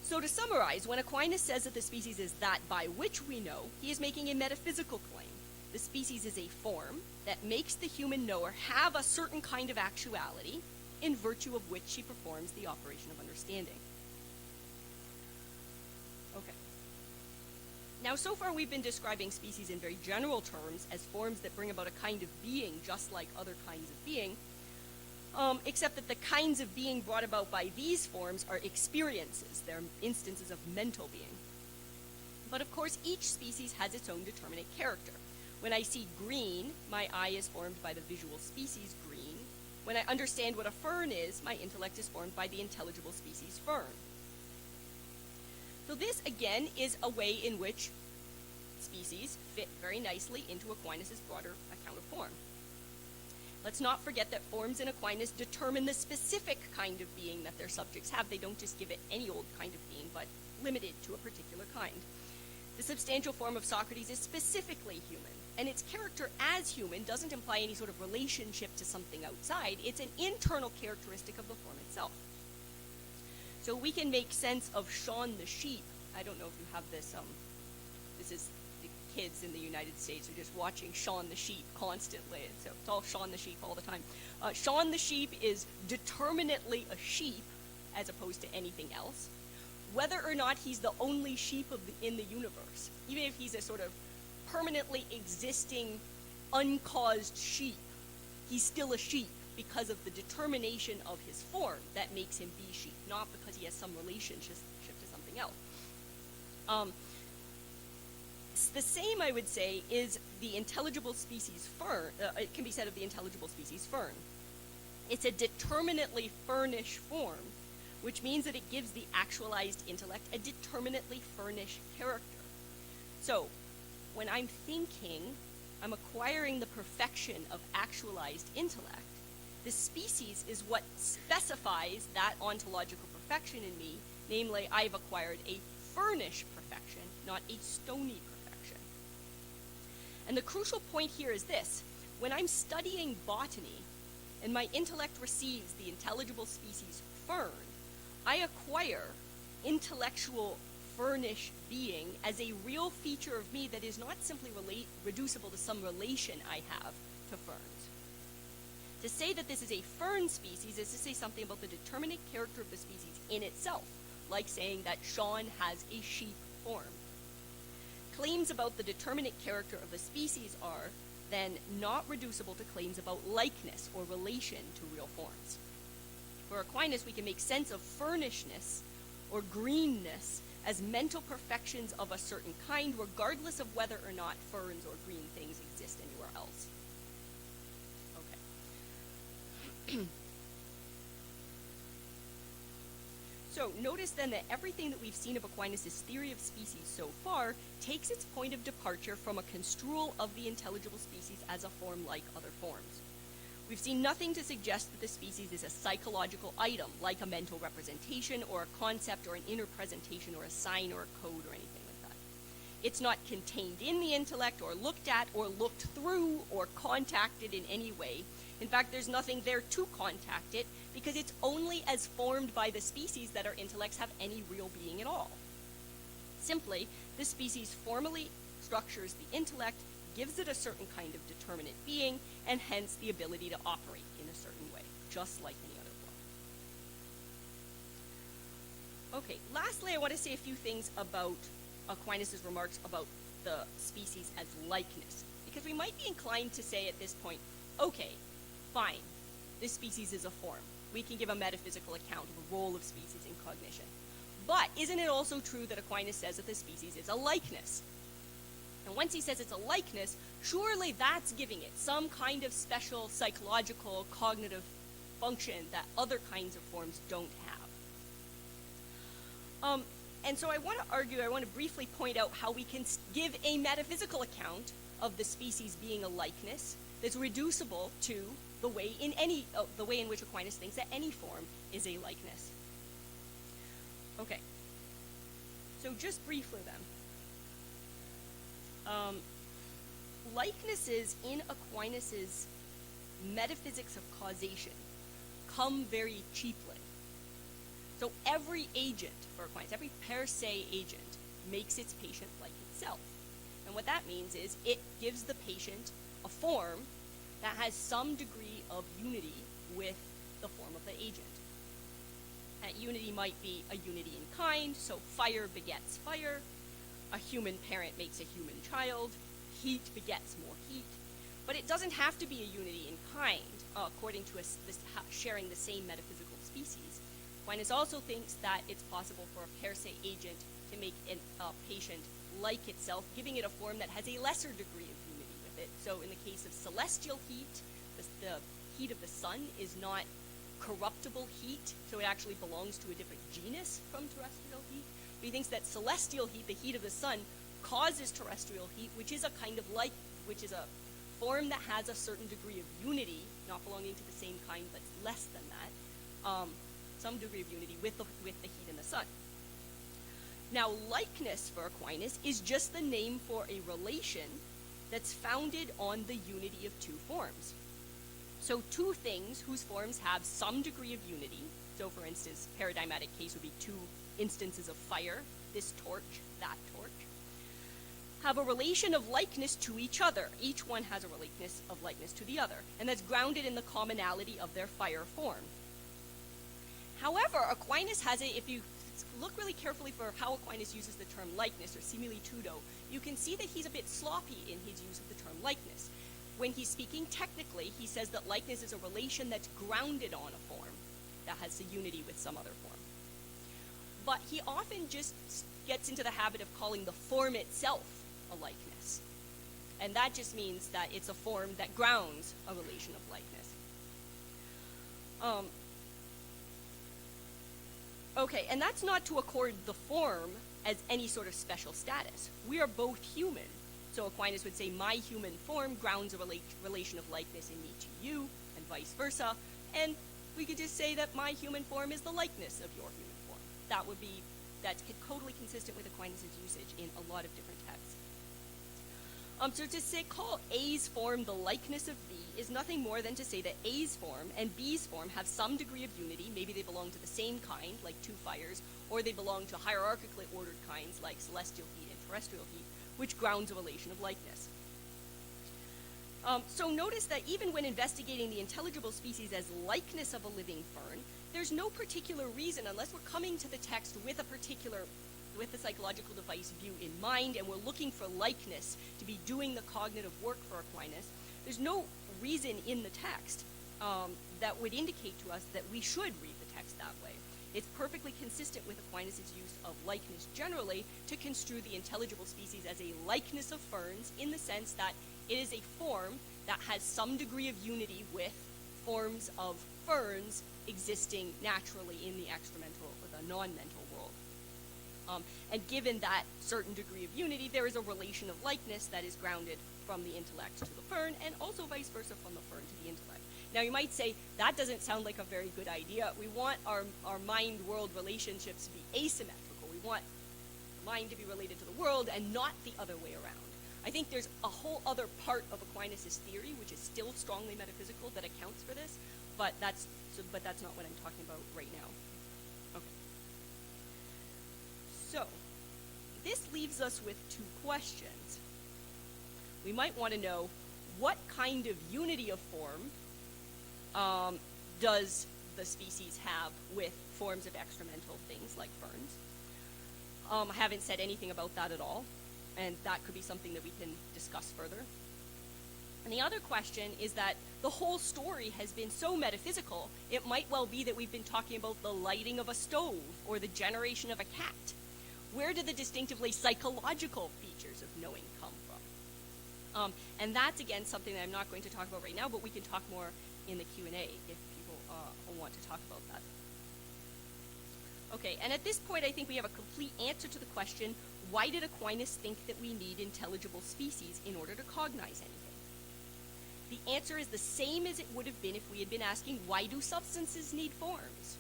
So to summarize, when Aquinas says that the species is that by which we know, he is making a metaphysical claim. The species is a form that makes the human knower have a certain kind of actuality in virtue of which she performs the operation of understanding. Okay. Now, so far we've been describing species in very general terms as forms that bring about a kind of being just like other kinds of being, except that the kinds of being brought about by these forms are experiences. They're instances of mental being. But of course, each species has its own determinate character. When I see green, my eye is formed by the visual species green. When I understand what a fern is, my intellect is formed by the intelligible species fern. So this, again, is a way in which species fit very nicely into Aquinas' broader account of form. Let's not forget that forms in Aquinas determine the specific kind of being that their subjects have. They don't just give it any old kind of being, but limited to a particular kind. The substantial form of Socrates is specifically human, and its character as human doesn't imply any sort of relationship to something outside. It's an internal characteristic of the form itself. So we can make sense of Shaun the sheep. I don't know if you have this. This is the kids in the United States who are just watching Shaun the sheep constantly. So it's all Shaun the sheep all the time. Shaun the sheep is determinately a sheep as opposed to anything else, whether or not he's the only sheep in the universe. Even if he's a sort of permanently existing, uncaused sheep, he's still a sheep because of the determination of his form that makes him be sheep, not because he has some relationship to something else. The same, I would say, is the intelligible species fern. It can be said of the intelligible species fern. It's a determinately fernish form, which means that it gives the actualized intellect a determinately fernish character. So, when I'm thinking, I'm acquiring the perfection of actualized intellect. The species is what specifies that ontological perfection in me, namely, I've acquired a fernish perfection, not a stony perfection. And the crucial point here is this: when I'm studying botany and my intellect receives the intelligible species fern, I acquire intellectual fernish being as a real feature of me that is not simply reducible to some relation I have to ferns. To say that this is a fern species is to say something about the determinate character of the species in itself, like saying that Shaun has a sheep form. Claims about the determinate character of the species are then not reducible to claims about likeness or relation to real forms. For Aquinas, we can make sense of fernishness or greenness as mental perfections of a certain kind, regardless of whether or not ferns or green things exist anywhere else. Okay. So notice then that everything that we've seen of Aquinas' theory of species so far takes its point of departure from a construal of the intelligible species as a form like other forms. We've seen nothing to suggest that the species is a psychological item, like a mental representation or a concept or an inner presentation or a sign or a code or anything like that. It's not contained in the intellect or looked at or looked through or contacted in any way. In fact, there's nothing there to contact it because it's only as formed by the species that our intellects have any real being at all. Simply, the species formally structures the intellect, gives it a certain kind of determinate being, and hence the ability to operate in a certain way, just like any other form. Okay, lastly, I want to say a few things about Aquinas' remarks about the species as likeness, because we might be inclined to say at this point, okay, fine, this species is a form. We can give a metaphysical account of the role of species in cognition. But isn't it also true that Aquinas says that the species is a likeness? And once he says it's a likeness, surely that's giving it some kind of special psychological, cognitive function that other kinds of forms don't have. And so I want to briefly point out how we can give a metaphysical account of the species being a likeness that's reducible to the way in which Aquinas thinks that any form is a likeness. Okay. So just briefly then. Likenesses in Aquinas' metaphysics of causation come very cheaply. So every agent for Aquinas, every per se agent, makes its patient like itself. And what that means is it gives the patient a form that has some degree of unity with the form of the agent. That unity might be a unity in kind, so fire begets fire, a human parent makes a human child, heat begets more heat, but it doesn't have to be a unity in kind, according to sharing the same metaphysical species. Aquinas also thinks that it's possible for a per se agent to make a patient like itself, giving it a form that has a lesser degree of unity with it. So in the case of celestial heat, the heat of the sun is not corruptible heat, so it actually belongs to a different genus from terrestrial heat. But he thinks that celestial heat, the heat of the sun, causes terrestrial heat, which is a kind of which is a form that has a certain degree of unity, not belonging to the same kind, but less than that, some degree of unity with the heat in the sun. Now, likeness for Aquinas is just the name for a relation that's founded on the unity of two forms. So two things whose forms have some degree of unity, so for instance, paradigmatic case would be two instances of fire, this torch, that torch, have a relation of likeness to each other. Each one has a relation of likeness to the other, and that's grounded in the commonality of their fire form. However, Aquinas has if you look really carefully for how Aquinas uses the term likeness or similitudo, you can see that he's a bit sloppy in his use of the term likeness. When he's speaking technically, he says that likeness is a relation that's grounded on a form that has a unity with some other form. But he often just gets into the habit of calling the form itself a likeness. And that just means that it's a form that grounds a relation of likeness. Okay, and that's not to accord the form as any sort of special status. We are both human. So Aquinas would say, my human form grounds a relation of likeness in me to you, and vice versa. And we could just say that my human form is the likeness of your human form. That's totally consistent with Aquinas' usage in a lot of different texts. So to call A's form the likeness of B is nothing more than to say that A's form and B's form have some degree of unity. Maybe they belong to the same kind, like two fires, or they belong to hierarchically ordered kinds, like celestial heat and terrestrial heat, which grounds a relation of likeness. So notice that even when investigating the intelligible species as likeness of a living fern, there's no particular reason, unless we're coming to the text with the psychological device view in mind, and we're looking for likeness to be doing the cognitive work for Aquinas, there's no reason in the text that would indicate to us that we should read the text that way. It's perfectly consistent with Aquinas' use of likeness generally to construe the intelligible species as a likeness of ferns, in the sense that it is a form that has some degree of unity with forms of ferns existing naturally in the extramental or the non-mental world. And given that certain degree of unity, there is a relation of likeness that is grounded from the intellect to the fern, and also vice versa from the fern to the intellect. Now you might say, that doesn't sound like a very good idea. We want our mind-world relationships to be asymmetrical. We want the mind to be related to the world and not the other way around. I think there's a whole other part of Aquinas' theory, which is still strongly metaphysical, that accounts for this, but that's not what I'm talking about right now. Okay. So, this leaves us with two questions. We might want to know, what kind of unity of form does the species have with forms of extramental things like ferns? I haven't said anything about that at all, and that could be something that we can discuss further. And the other question is that the whole story has been so metaphysical, it might well be that we've been talking about the lighting of a stove or the generation of a cat. Where do the distinctively psychological features of knowing come from? And that's, again, something that I'm not going to talk about right now, but we can talk more in the Q&A if people want to talk about that. Okay, and at this point, I think we have a complete answer to the question, why did Aquinas think that we need intelligible species in order to cognize anything? The answer is the same as it would have been if we had been asking, why do substances need forms?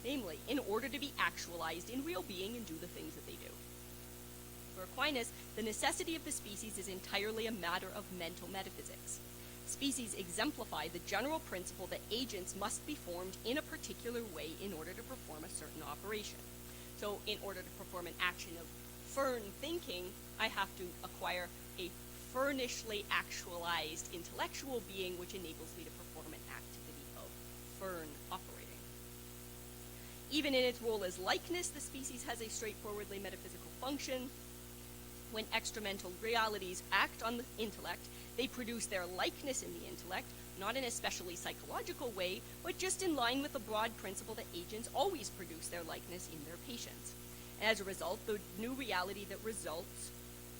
Namely, in order to be actualized in real being and do the things that they do. For Aquinas, the necessity of the species is entirely a matter of mental metaphysics. species exemplify the general principle that agents must be formed in a particular way in order to perform a certain operation. So in order to perform an action of fern thinking, I have to acquire a fernishly actualized intellectual being which enables me to perform an activity of fern operating. Even in its role as likeness, the species has a straightforwardly metaphysical function. When extramental realities act on the intellect, they produce their likeness in the intellect, not in a specially psychological way, but just in line with the broad principle that agents always produce their likeness in their patients. As a result, the new reality that results,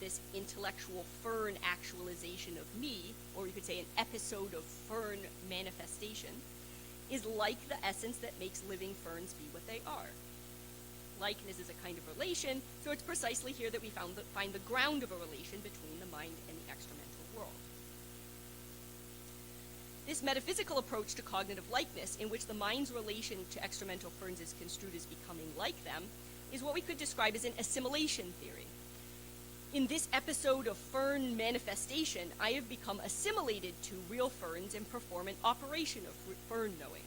this intellectual fern actualization of me, or you could say an episode of fern manifestation, is like the essence that makes living ferns be what they are. Likeness is a kind of relation, so it's precisely here that we find the ground of a relation between the mind and the extramental world. This metaphysical approach to cognitive likeness, in which the mind's relation to extramental ferns is construed as becoming like them, is what we could describe as an assimilation theory. In this episode of fern manifestation, I have become assimilated to real ferns and perform an operation of fern knowing.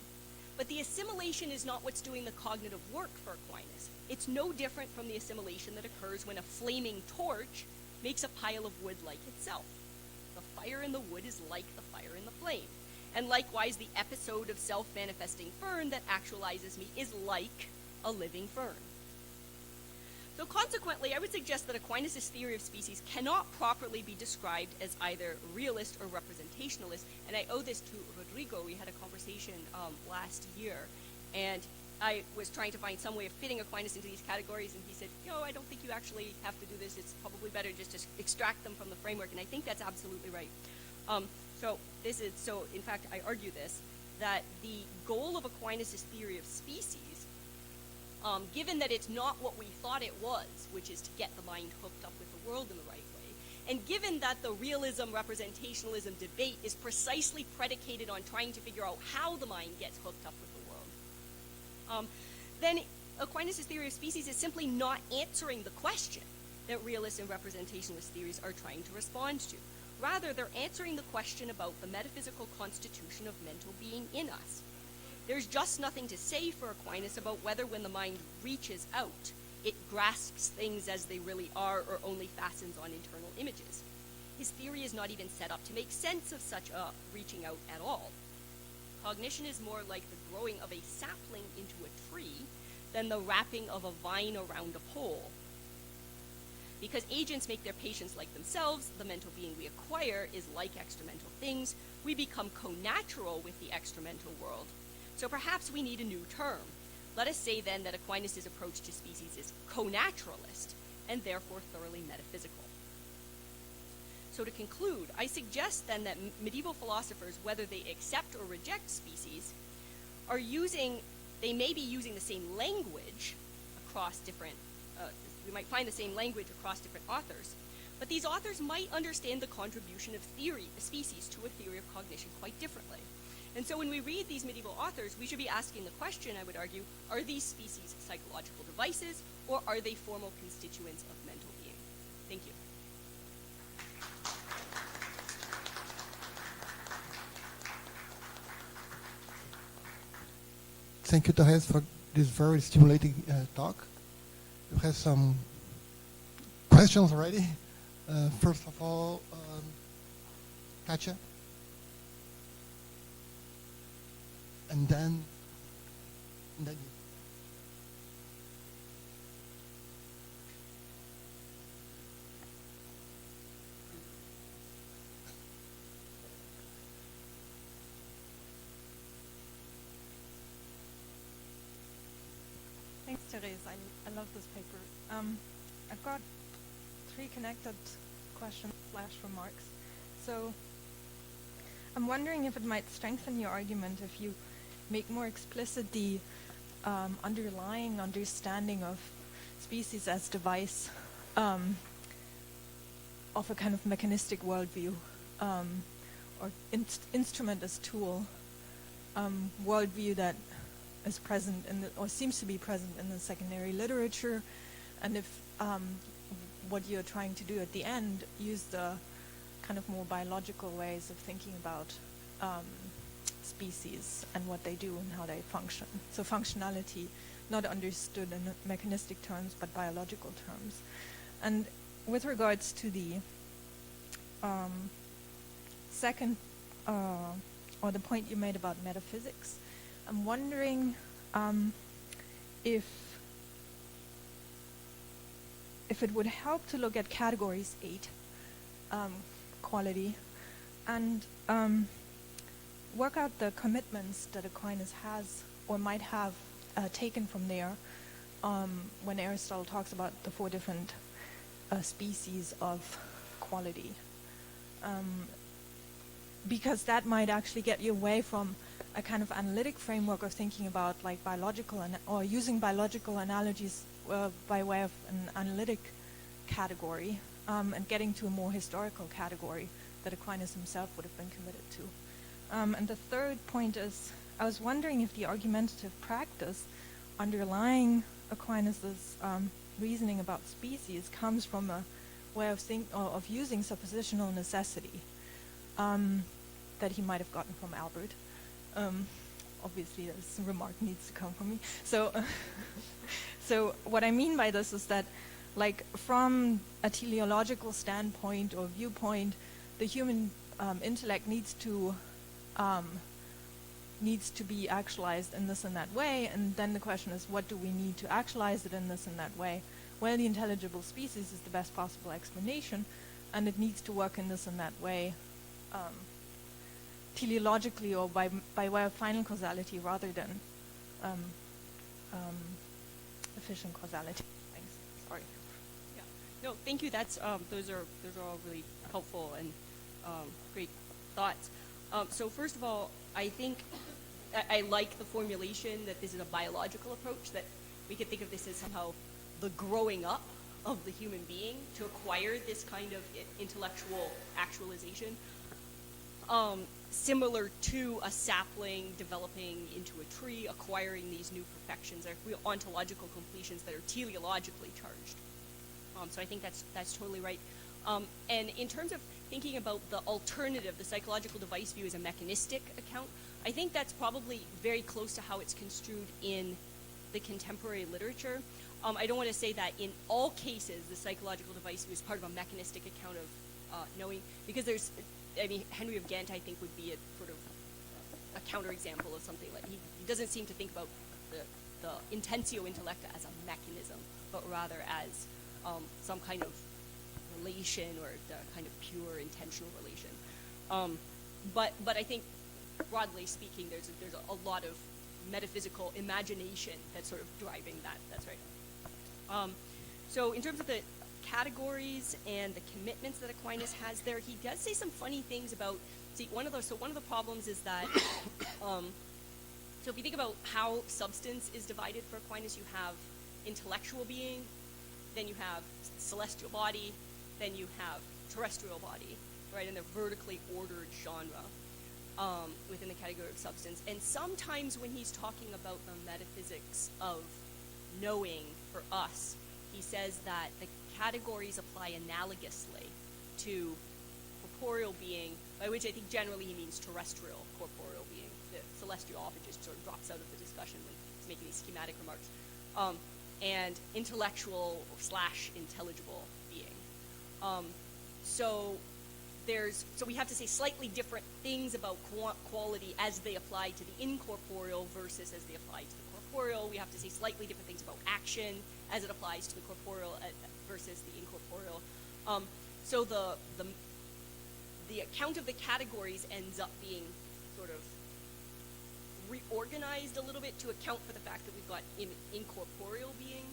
But the assimilation is not what's doing the cognitive work for Aquinas. It's no different from the assimilation that occurs when a flaming torch makes a pile of wood like itself. The fire in the wood is like the fire in the flame. And likewise, the episode of self-manifesting fern that actualizes me is like a living fern. So consequently, I would suggest that Aquinas' theory of species cannot properly be described as either realist or representationalist, and I owe this to Rodrigo. We had a conversation last year, and I was trying to find some way of fitting Aquinas into these categories, and he said, I don't think you actually have to do this. It's probably better just to extract them from the framework, and I think that's absolutely right. So in fact, I argue this, that the goal of Aquinas' theory of species, given that it's not what we thought it was, which is to get the mind hooked up with the world in the right way, and given that the realism, representationalism debate is precisely predicated on trying to figure out how the mind gets hooked up with the world, then Aquinas' theory of species is simply not answering the question that realist and representationalist theories are trying to respond to. Rather, they're answering the question about the metaphysical constitution of mental being in us. There's just nothing to say for Aquinas about whether when the mind reaches out, it grasps things as they really are or only fastens on internal images. His theory is not even set up to make sense of such a reaching out at all. Cognition is more like the growing of a sapling into a tree than the wrapping of a vine around a pole. Because agents make their patients like themselves, the mental being we acquire is like extramental things, we become connatural with the extramental world. So perhaps we need a new term. Let us say then that Aquinas' approach to species is connaturalist, and therefore thoroughly metaphysical. So to conclude, I suggest then that medieval philosophers, whether they accept or reject species, they may be using the same language across different, we might find the same language across different authors, but these authors might understand the contribution of species to a theory of cognition quite differently. And so when we read these medieval authors, we should be asking the question, I would argue, are these species psychological devices, or are they formal constituents of mental being? Thank you. Thank you, Therese, for this very stimulating talk. You have some questions already. First of all, Katja. And then you. Thanks, Therese. I love this paper. I've got 3 connected questions/remarks. So I'm wondering if it might strengthen your argument if you make more explicit the underlying understanding of species as device of a kind of mechanistic worldview, or instrument as tool, worldview that is present or seems to be present in the secondary literature, and if what you're trying to do at the end, use the kind of more biological ways of thinking about species and what they do and how they function. So functionality, not understood in mechanistic terms, but biological terms. And with regards to the second, or the point you made about metaphysics, I'm wondering if it would help to look at categories 8, quality, and work out the commitments that Aquinas has or might have taken from there when Aristotle talks about the 4 different species of quality. Because that might actually get you away from a kind of analytic framework of thinking about like biological or using biological analogies by way of an analytic category and getting to a more historical category that Aquinas himself would have been committed to. And the third point is, I was wondering if the argumentative practice underlying Aquinas' reasoning about species comes from a way of using suppositional necessity that he might have gotten from Albert. Obviously, this remark needs to come from me. So, so what I mean by this is that, like, from a teleological standpoint or viewpoint, the human intellect needs to be actualized in this and that way, and then the question is, what do we need to actualize it in this and that way? Well, the intelligible species is the best possible explanation, and it needs to work in this and that way, teleologically or by way of final causality rather than efficient causality. Thanks. Sorry. Yeah. No, thank you. That's those are all really helpful and great thoughts. So first of all, I think I like the formulation that this is a biological approach, that we could think of this as somehow the growing up of the human being to acquire this kind of intellectual actualization, similar to a sapling developing into a tree, acquiring these new perfections, real ontological completions that are teleologically charged. So I think that's totally right. And in terms of thinking about the alternative, the psychological device view as a mechanistic account, I think that's probably very close to how it's construed in the contemporary literature. I don't want to say that in all cases the psychological device view is part of a mechanistic account of knowing, because there's, I mean, Henry of Ghent, I think, would be a sort of a counterexample of something like, he doesn't seem to think about the intentio intellecta as a mechanism, but rather as some kind of relation, or the kind of pure intentional relation. But I think, broadly speaking, there's a lot of metaphysical imagination that's sort of driving that. That's right. So in terms of the categories and the commitments that Aquinas has there, he does say some funny things about, one of the problems is that, so if you think about how substance is divided for Aquinas, you have intellectual being, then you have celestial body, then you have terrestrial body, right, in the vertically ordered genre within the category of substance. And sometimes when he's talking about the metaphysics of knowing for us, he says that the categories apply analogously to corporeal being, by which I think generally he means terrestrial corporeal being. The celestial often just sort of drops out of the discussion when he's making these schematic remarks. And intellectual / intelligible being. So we have to say slightly different things about quality as they apply to the incorporeal versus as they apply to the corporeal. We have to say slightly different things about action as it applies to the corporeal versus the incorporeal. So the account of the categories ends up being sort of reorganized a little bit to account for the fact that we've got incorporeal being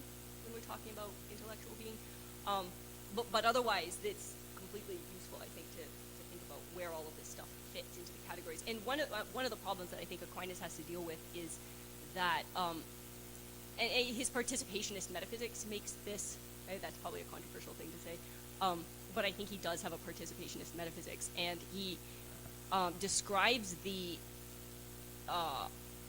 when we're talking about intellectual being. But otherwise, it's completely useful, I think, to think about where all of this stuff fits into the categories. And one of the problems that I think Aquinas has to deal with is that and his participationist metaphysics makes this, that's probably a controversial thing to say, but I think he does have a participationist metaphysics, and he describes the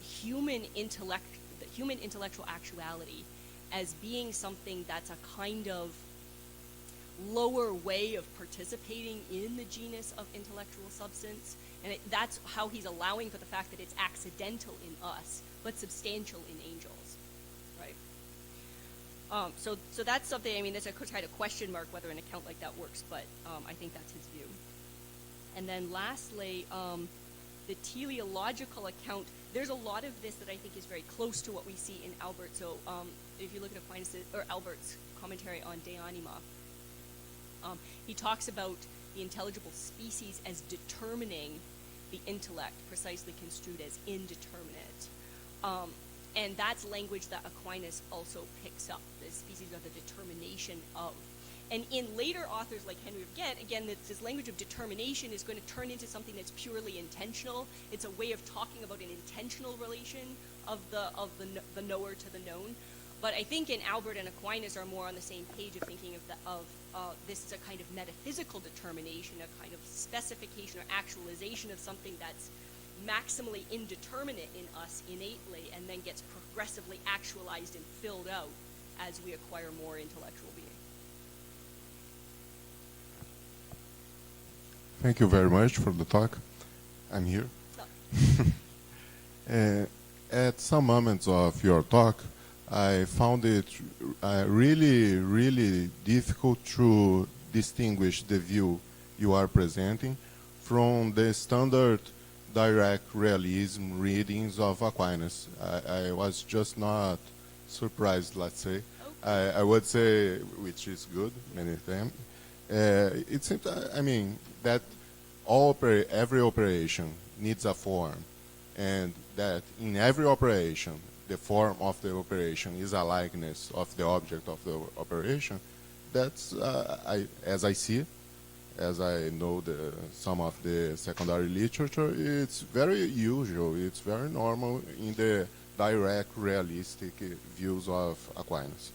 human intellectual actuality as being something that's a kind of lower way of participating in the genus of intellectual substance, and that's how he's allowing for the fact that it's accidental in us, but substantial in angels, right? So that's something, I mean, there's a kind of question mark whether an account like that works, but I think that's his view. And then lastly, the teleological account, there's a lot of this that I think is very close to what we see in Albert. So if you look at Aquinas, or Albert's commentary on De Anima, he talks about the intelligible species as determining the intellect, precisely construed as indeterminate. And that's language that Aquinas also picks up, the species of the determination of. And in later authors like Henry of Ghent, again, this language of determination is going to turn into something that's purely intentional. It's a way of talking about an intentional relation of the knower to the known. But I think in Albert and Aquinas are more on the same page of thinking of this as a kind of metaphysical determination, a kind of specification or actualization of something that's maximally indeterminate in us innately, and then gets progressively actualized and filled out as we acquire more intellectual being. Thank you very much for the talk. I'm here. At some moments of your talk, I found it really, really difficult to distinguish the view you are presenting from the standard direct realism readings of Aquinas. I was just not surprised, let's say. Okay. I would say, which is good, many times. It seems, I mean, that every operation needs a form, and that in every operation, the form of the operation is a likeness of the object of the operation. That's, as I see, as I know some of the secondary literature, it's very usual, it's very normal in the direct realistic views of Aquinas.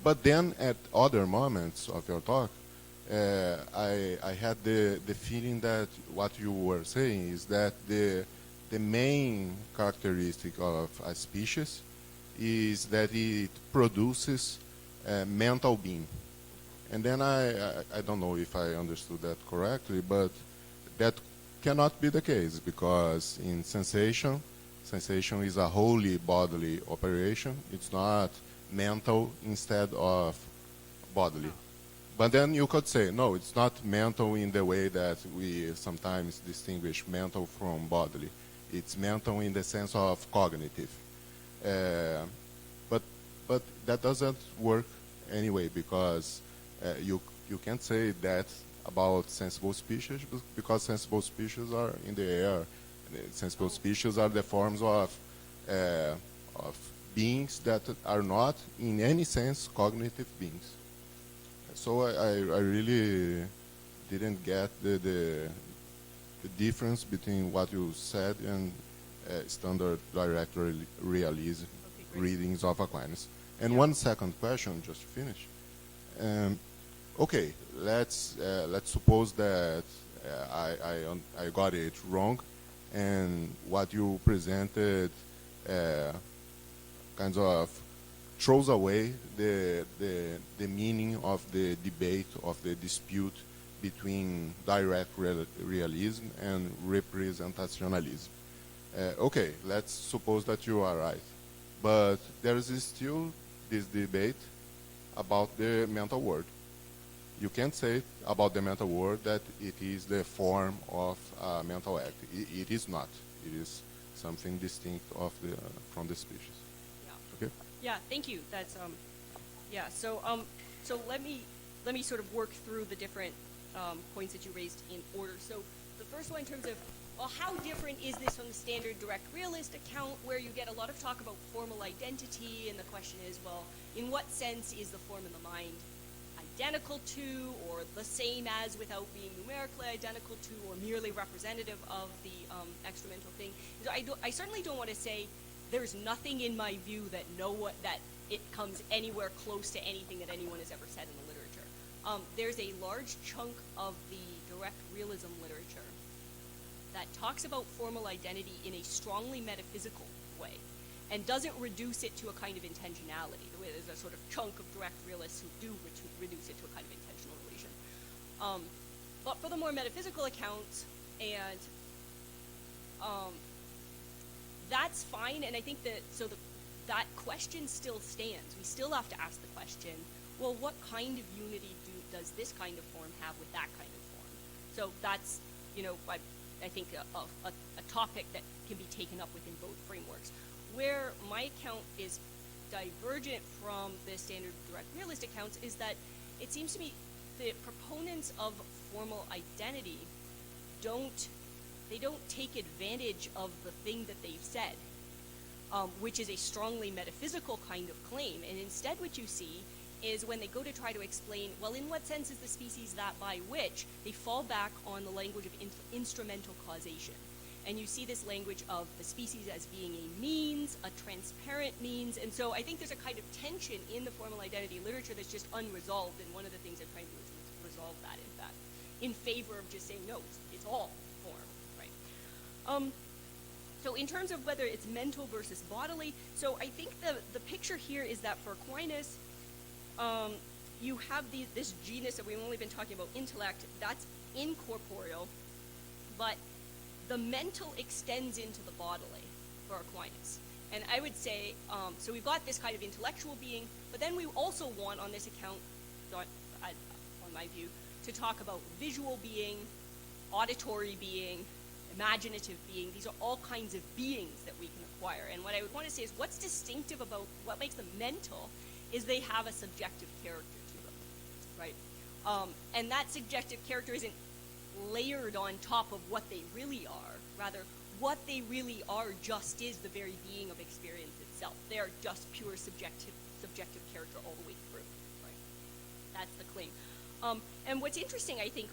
But then at other moments of your talk, I had the feeling that what you were saying is that the main characteristic of a species is that it produces a mental being. And then I don't know if I understood that correctly, but that cannot be the case, because in sensation is a wholly bodily operation. It's not mental instead of bodily. But then you could say, no, it's not mental in the way that we sometimes distinguish mental from bodily. It's mental in the sense of cognitive. But that doesn't work anyway, because you can't say that about sensible species, because sensible species are in the air. Sensible species are the forms of beings that are not, in any sense, cognitive beings. So I really didn't get the difference between what you said and standard direct realism readings of Aquinas. And one second question, just to finish. Okay, let's suppose that I got it wrong, and what you presented kind of throws away the meaning of the debate, of the dispute between direct realism and representationalism. Okay, let's suppose that you are right, but there is still this debate about the mental world. You can't say about the mental world that it is the form of a mental act. It is not. It is something distinct from the species. Yeah. Okay. Yeah. Thank you. That's yeah. So let me sort of work through the different points that you raised in order. So the first one, in terms of, well, how different is this from the standard direct realist account, where you get a lot of talk about formal identity, and the question is, well, in what sense is the form in the mind identical to, or the same as without being numerically identical to, or merely representative of the extramental thing? So I certainly don't want to say there's nothing in my view that it comes anywhere close to anything that anyone has ever said in the literature. There's a large chunk of the direct realism literature that talks about formal identity in a strongly metaphysical way. and doesn't reduce it to a kind of intentionality. There's a sort of chunk of direct realists who do reduce it to a kind of intentional relation. But for the more metaphysical accounts, and that's fine, and I think that, that question still stands. We still have to ask the question, well, what kind of unity does this kind of form have with that kind of form? So that's, I think a topic that can be taken up within both frameworks. Where my account is divergent from the standard direct realist accounts is that it seems to me the proponents of formal identity don't take advantage of the thing that they've said, which is a strongly metaphysical kind of claim. And instead what you see is when they go to try to explain, well, in what sense is the species that by which, they fall back on the language of instrumental causation. And you see this language of the species as being a means, a transparent means. And so I think there's a kind of tension in the formal identity literature that's just unresolved. And one of the things I'm trying to do is resolve that, in fact, in favor of just saying, no, it's all form, right? So in terms of whether it's mental versus bodily, so I think the picture here is that for Aquinas, you have this genus that we've only been talking about, intellect, that's incorporeal, but the mental extends into the bodily for Aquinas. And I would say, so we've got this kind of intellectual being, but then we also want on this account, on my view, to talk about visual being, auditory being, imaginative being. These are all kinds of beings that we can acquire. And what I would want to say is what's distinctive about what makes them mental is they have a subjective character to them, right? And that subjective character isn't layered on top of what they really are. Rather, what they really are just is the very being of experience itself. They are just pure subjective character all the way through, right? That's the claim. And what's interesting, I think,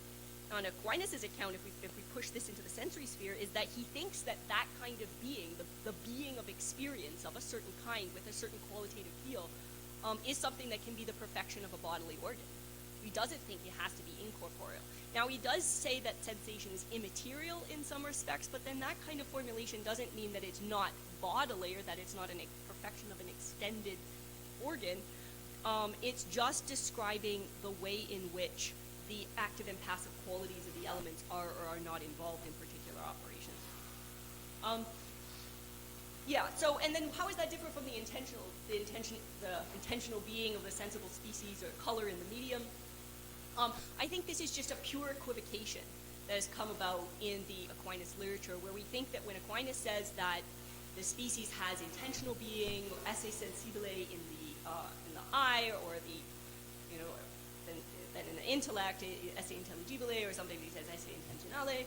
on Aquinas' account, if we push this into the sensory sphere, is that he thinks that that kind of being, the being of experience of a certain kind with a certain qualitative feel, is something that can be the perfection of a bodily organ. He doesn't think it has to be incorporeal. Now, he does say that sensation is immaterial in some respects, but then that kind of formulation doesn't mean that it's not bodily or that it's not a perfection of an extended organ. It's just describing the way in which the active and passive qualities of the elements are or are not involved in particular operations. Yeah, so, and then how is that different from the intentional being of the sensible species or color in the medium? I think this is just a pure equivocation that has come about in the Aquinas literature, where we think that when Aquinas says that the species has intentional being, or esse sensibile in the eye, or then in the intellect, esse intelligibile, or something he says esse intentionale.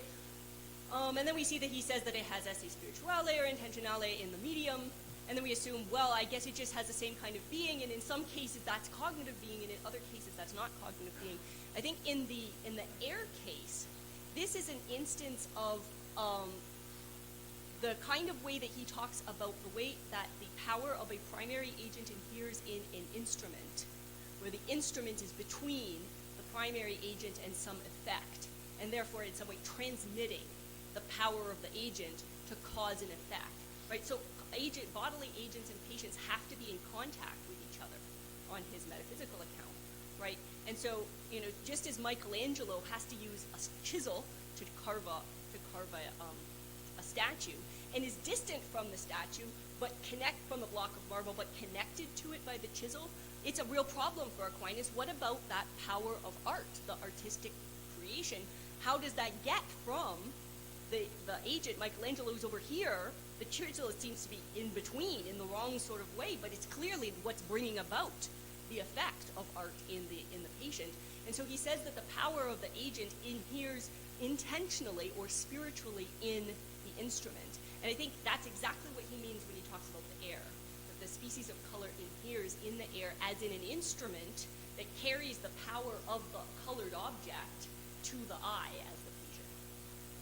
And then we see that he says that it has esse spirituale or intentionale in the medium, and then we assume, well, I guess it just has the same kind of being, and in some cases that's cognitive being, and in other cases that's not cognitive being. I think in the air case, this is an instance of the kind of way that he talks about the way that the power of a primary agent inheres in an instrument, where the instrument is between the primary agent and some effect, and therefore in some way transmitting the power of the agent to cause an effect, right? So bodily agents and patients have to be in contact with each other on his metaphysical account, right? And so, just as Michelangelo has to use a chisel to carve a statue, and is distant from the statue, but from the block of marble, but connected to it by the chisel, it's a real problem for Aquinas. What about that power of art, the artistic creation? How does that get from the agent, Michelangelo, who's over here? The chisel seems to be in between, in the wrong sort of way, but it's clearly what's bringing about the effect of art in the patient. And so he says that the power of the agent inheres intentionally or spiritually in the instrument. And I think that's exactly what he means when he talks about the air, that the species of color inheres in the air as in an instrument that carries the power of the colored object to the eye as the patient.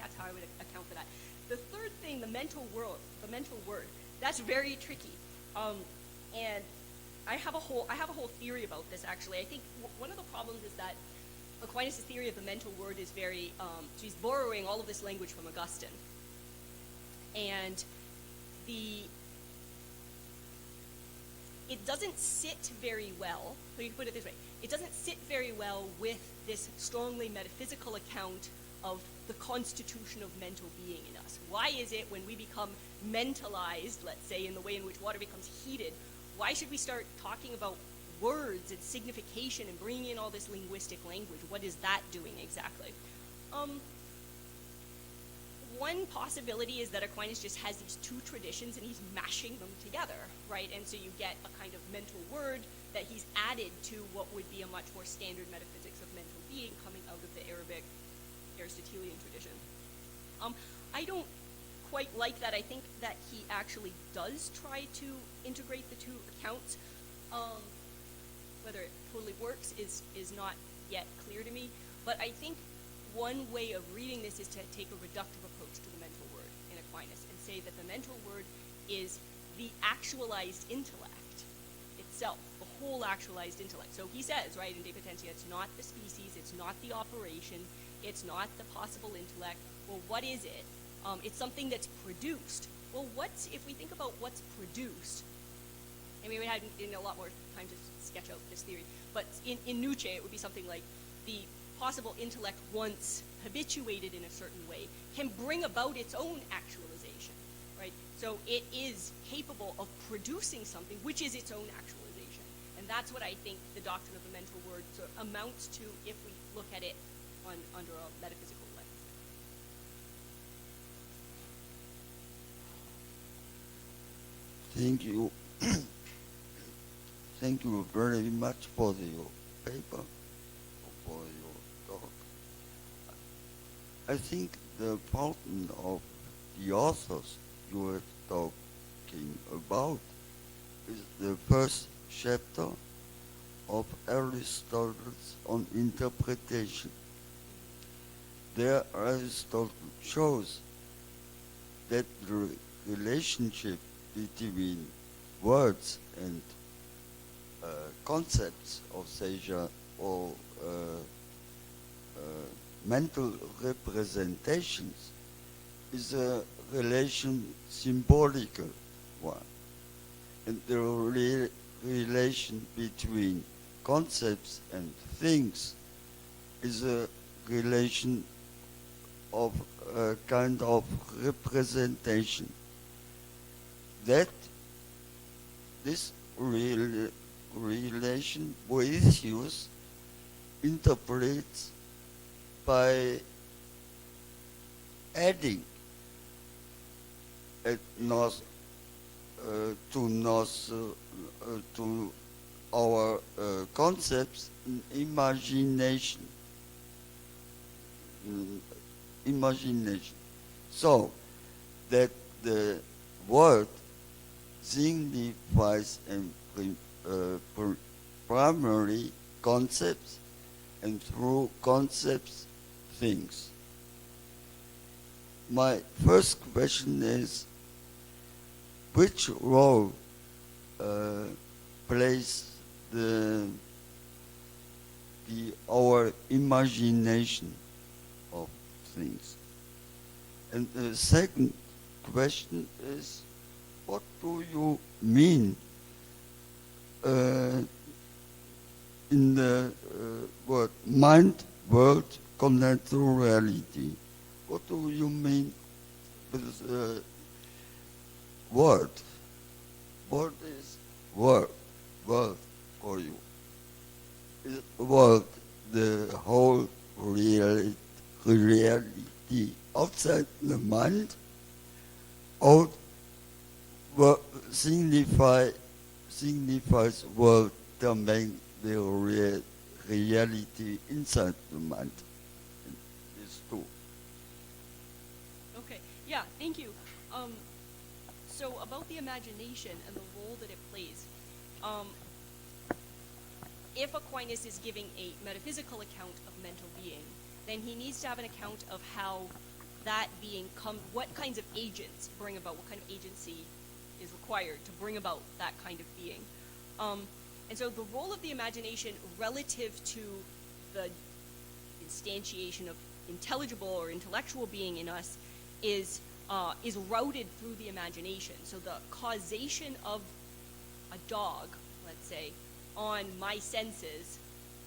That's how I would account for that. The third thing, the mental word, that's very tricky. And I have a whole theory about this, actually. I think one of the problems is that Aquinas' theory of the mental word is very, she's borrowing all of this language from Augustine. And it doesn't sit very well, so you can put it this way, it doesn't sit very well with this strongly metaphysical account of the constitution of mental being in us. Why is it when we become mentalized, let's say, in the way in which water becomes heated, why should we start talking about words and signification and bringing in all this linguistic language? What is that doing exactly? One possibility is that Aquinas just has these two traditions and he's mashing them together, right? And so you get a kind of mental word that he's added to what would be a much more standard metaphysics of mental being coming out of the Arabic Aristotelian tradition. I don't quite like that. I think that he actually does try to integrate the two accounts. Whether it totally works is not yet clear to me, but I think one way of reading this is to take a reductive approach to the mental word in Aquinas and say that the mental word is the actualized intellect itself, the whole actualized intellect. So he says, right, in De Potentia, it's not the species, it's not the operation, it's not the possible intellect. Well, what is it? It's something that's produced. Well, if we think about what's produced, I mean, we had a lot more time to sketch out this theory, but in Nietzsche, it would be something like the possible intellect, once habituated in a certain way, can bring about its own actualization, right? So it is capable of producing something which is its own actualization. And that's what I think the doctrine of the mental word sort of amounts to if we look at it under a metaphysical lens. Thank you. Thank you very much for your paper, for your talk. I think the important of the authors you were talking about is the first chapter of Aristotle's on interpretation. There Aristotle shows that the relationship between words and concepts of seizure or mental representations is a symbolical one. And the relation between concepts and things is a relation of a kind of representation. That this relation Boethius interprets by adding to our concepts imagination. So that the word signifies primary concepts, and through concepts, things. My first question is, which role plays our imagination of things? And the second question is, what do you mean in the word mind, world, connaturality? What do you mean with word? What is world for you? Is world the whole reality outside the mind, or signifies world the main reality inside the mind? These two. Okay, yeah, thank you. So about the imagination and the role that it plays, if Aquinas is giving a metaphysical account of mental being, then he needs to have an account of how that being what kinds of agents bring about, what kind of agency is required to bring about that kind of being. And so the role of the imagination relative to the instantiation of intelligible or intellectual being in us is routed through the imagination. So the causation of a dog let's say, on my senses,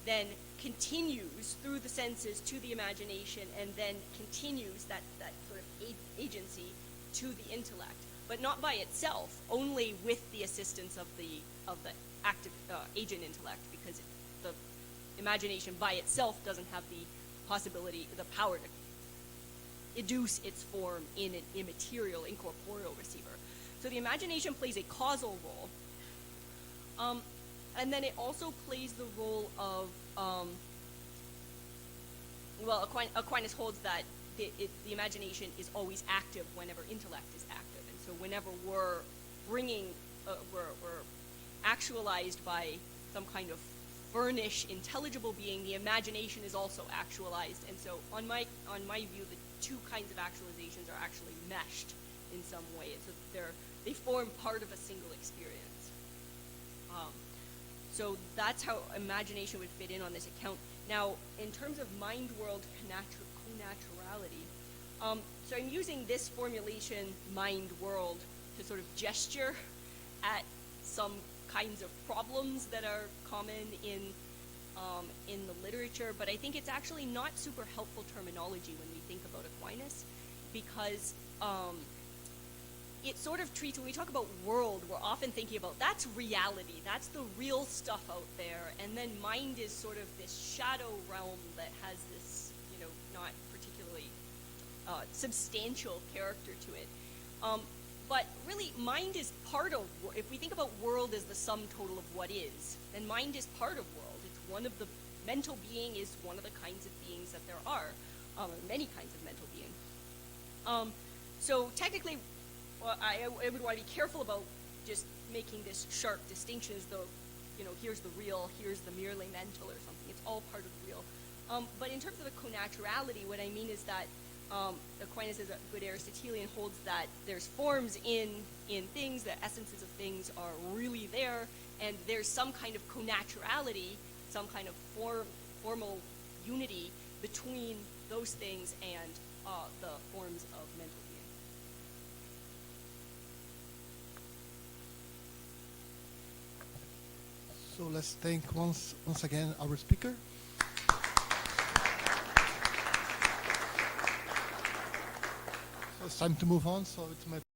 then continues through the senses to the imagination, and then continues that sort of agency to the intellect, but not by itself, only with the assistance of the active agent intellect, because the imagination by itself doesn't have the possibility, the power to educe its form in an immaterial, incorporeal receiver. So the imagination plays a causal role, and then it also plays the role of, well, Aquinas holds that the imagination is always active whenever intellect is active, and so whenever we're bringing, we're actualized by some kind of furnish, intelligible being, the imagination is also actualized, and so on my view, the two kinds of actualizations are actually meshed in some way, and so they form part of a single experience. So that's how imagination would fit in on this account. Now, in terms of mind-world connaturality, so I'm using this formulation, mind-world, to sort of gesture at some kinds of problems that are common in the literature, but I think it's actually not super helpful terminology when we think about Aquinas, because it sort of treats, when we talk about world, we're often thinking about, that's reality, that's the real stuff out there, and then mind is sort of this shadow realm that has this, not particularly substantial character to it. But really, mind is part of, if we think about world as the sum total of what is, then mind is part of world. It's one of the, mental being is one of the kinds of beings that there are, many kinds of mental being. So technically, I would want to be careful about just making this sharp distinction as though, here's the real, here's the merely mental or something. It's all part of the real. But in terms of the connaturality, what I mean is that Aquinas, as a good Aristotelian, holds that there's forms in things, the essences of things are really there, and there's some kind of connaturality, some kind of formal unity between those things and the forms of mental being. So let's thank once again our speaker. So it's time to move on. So it's my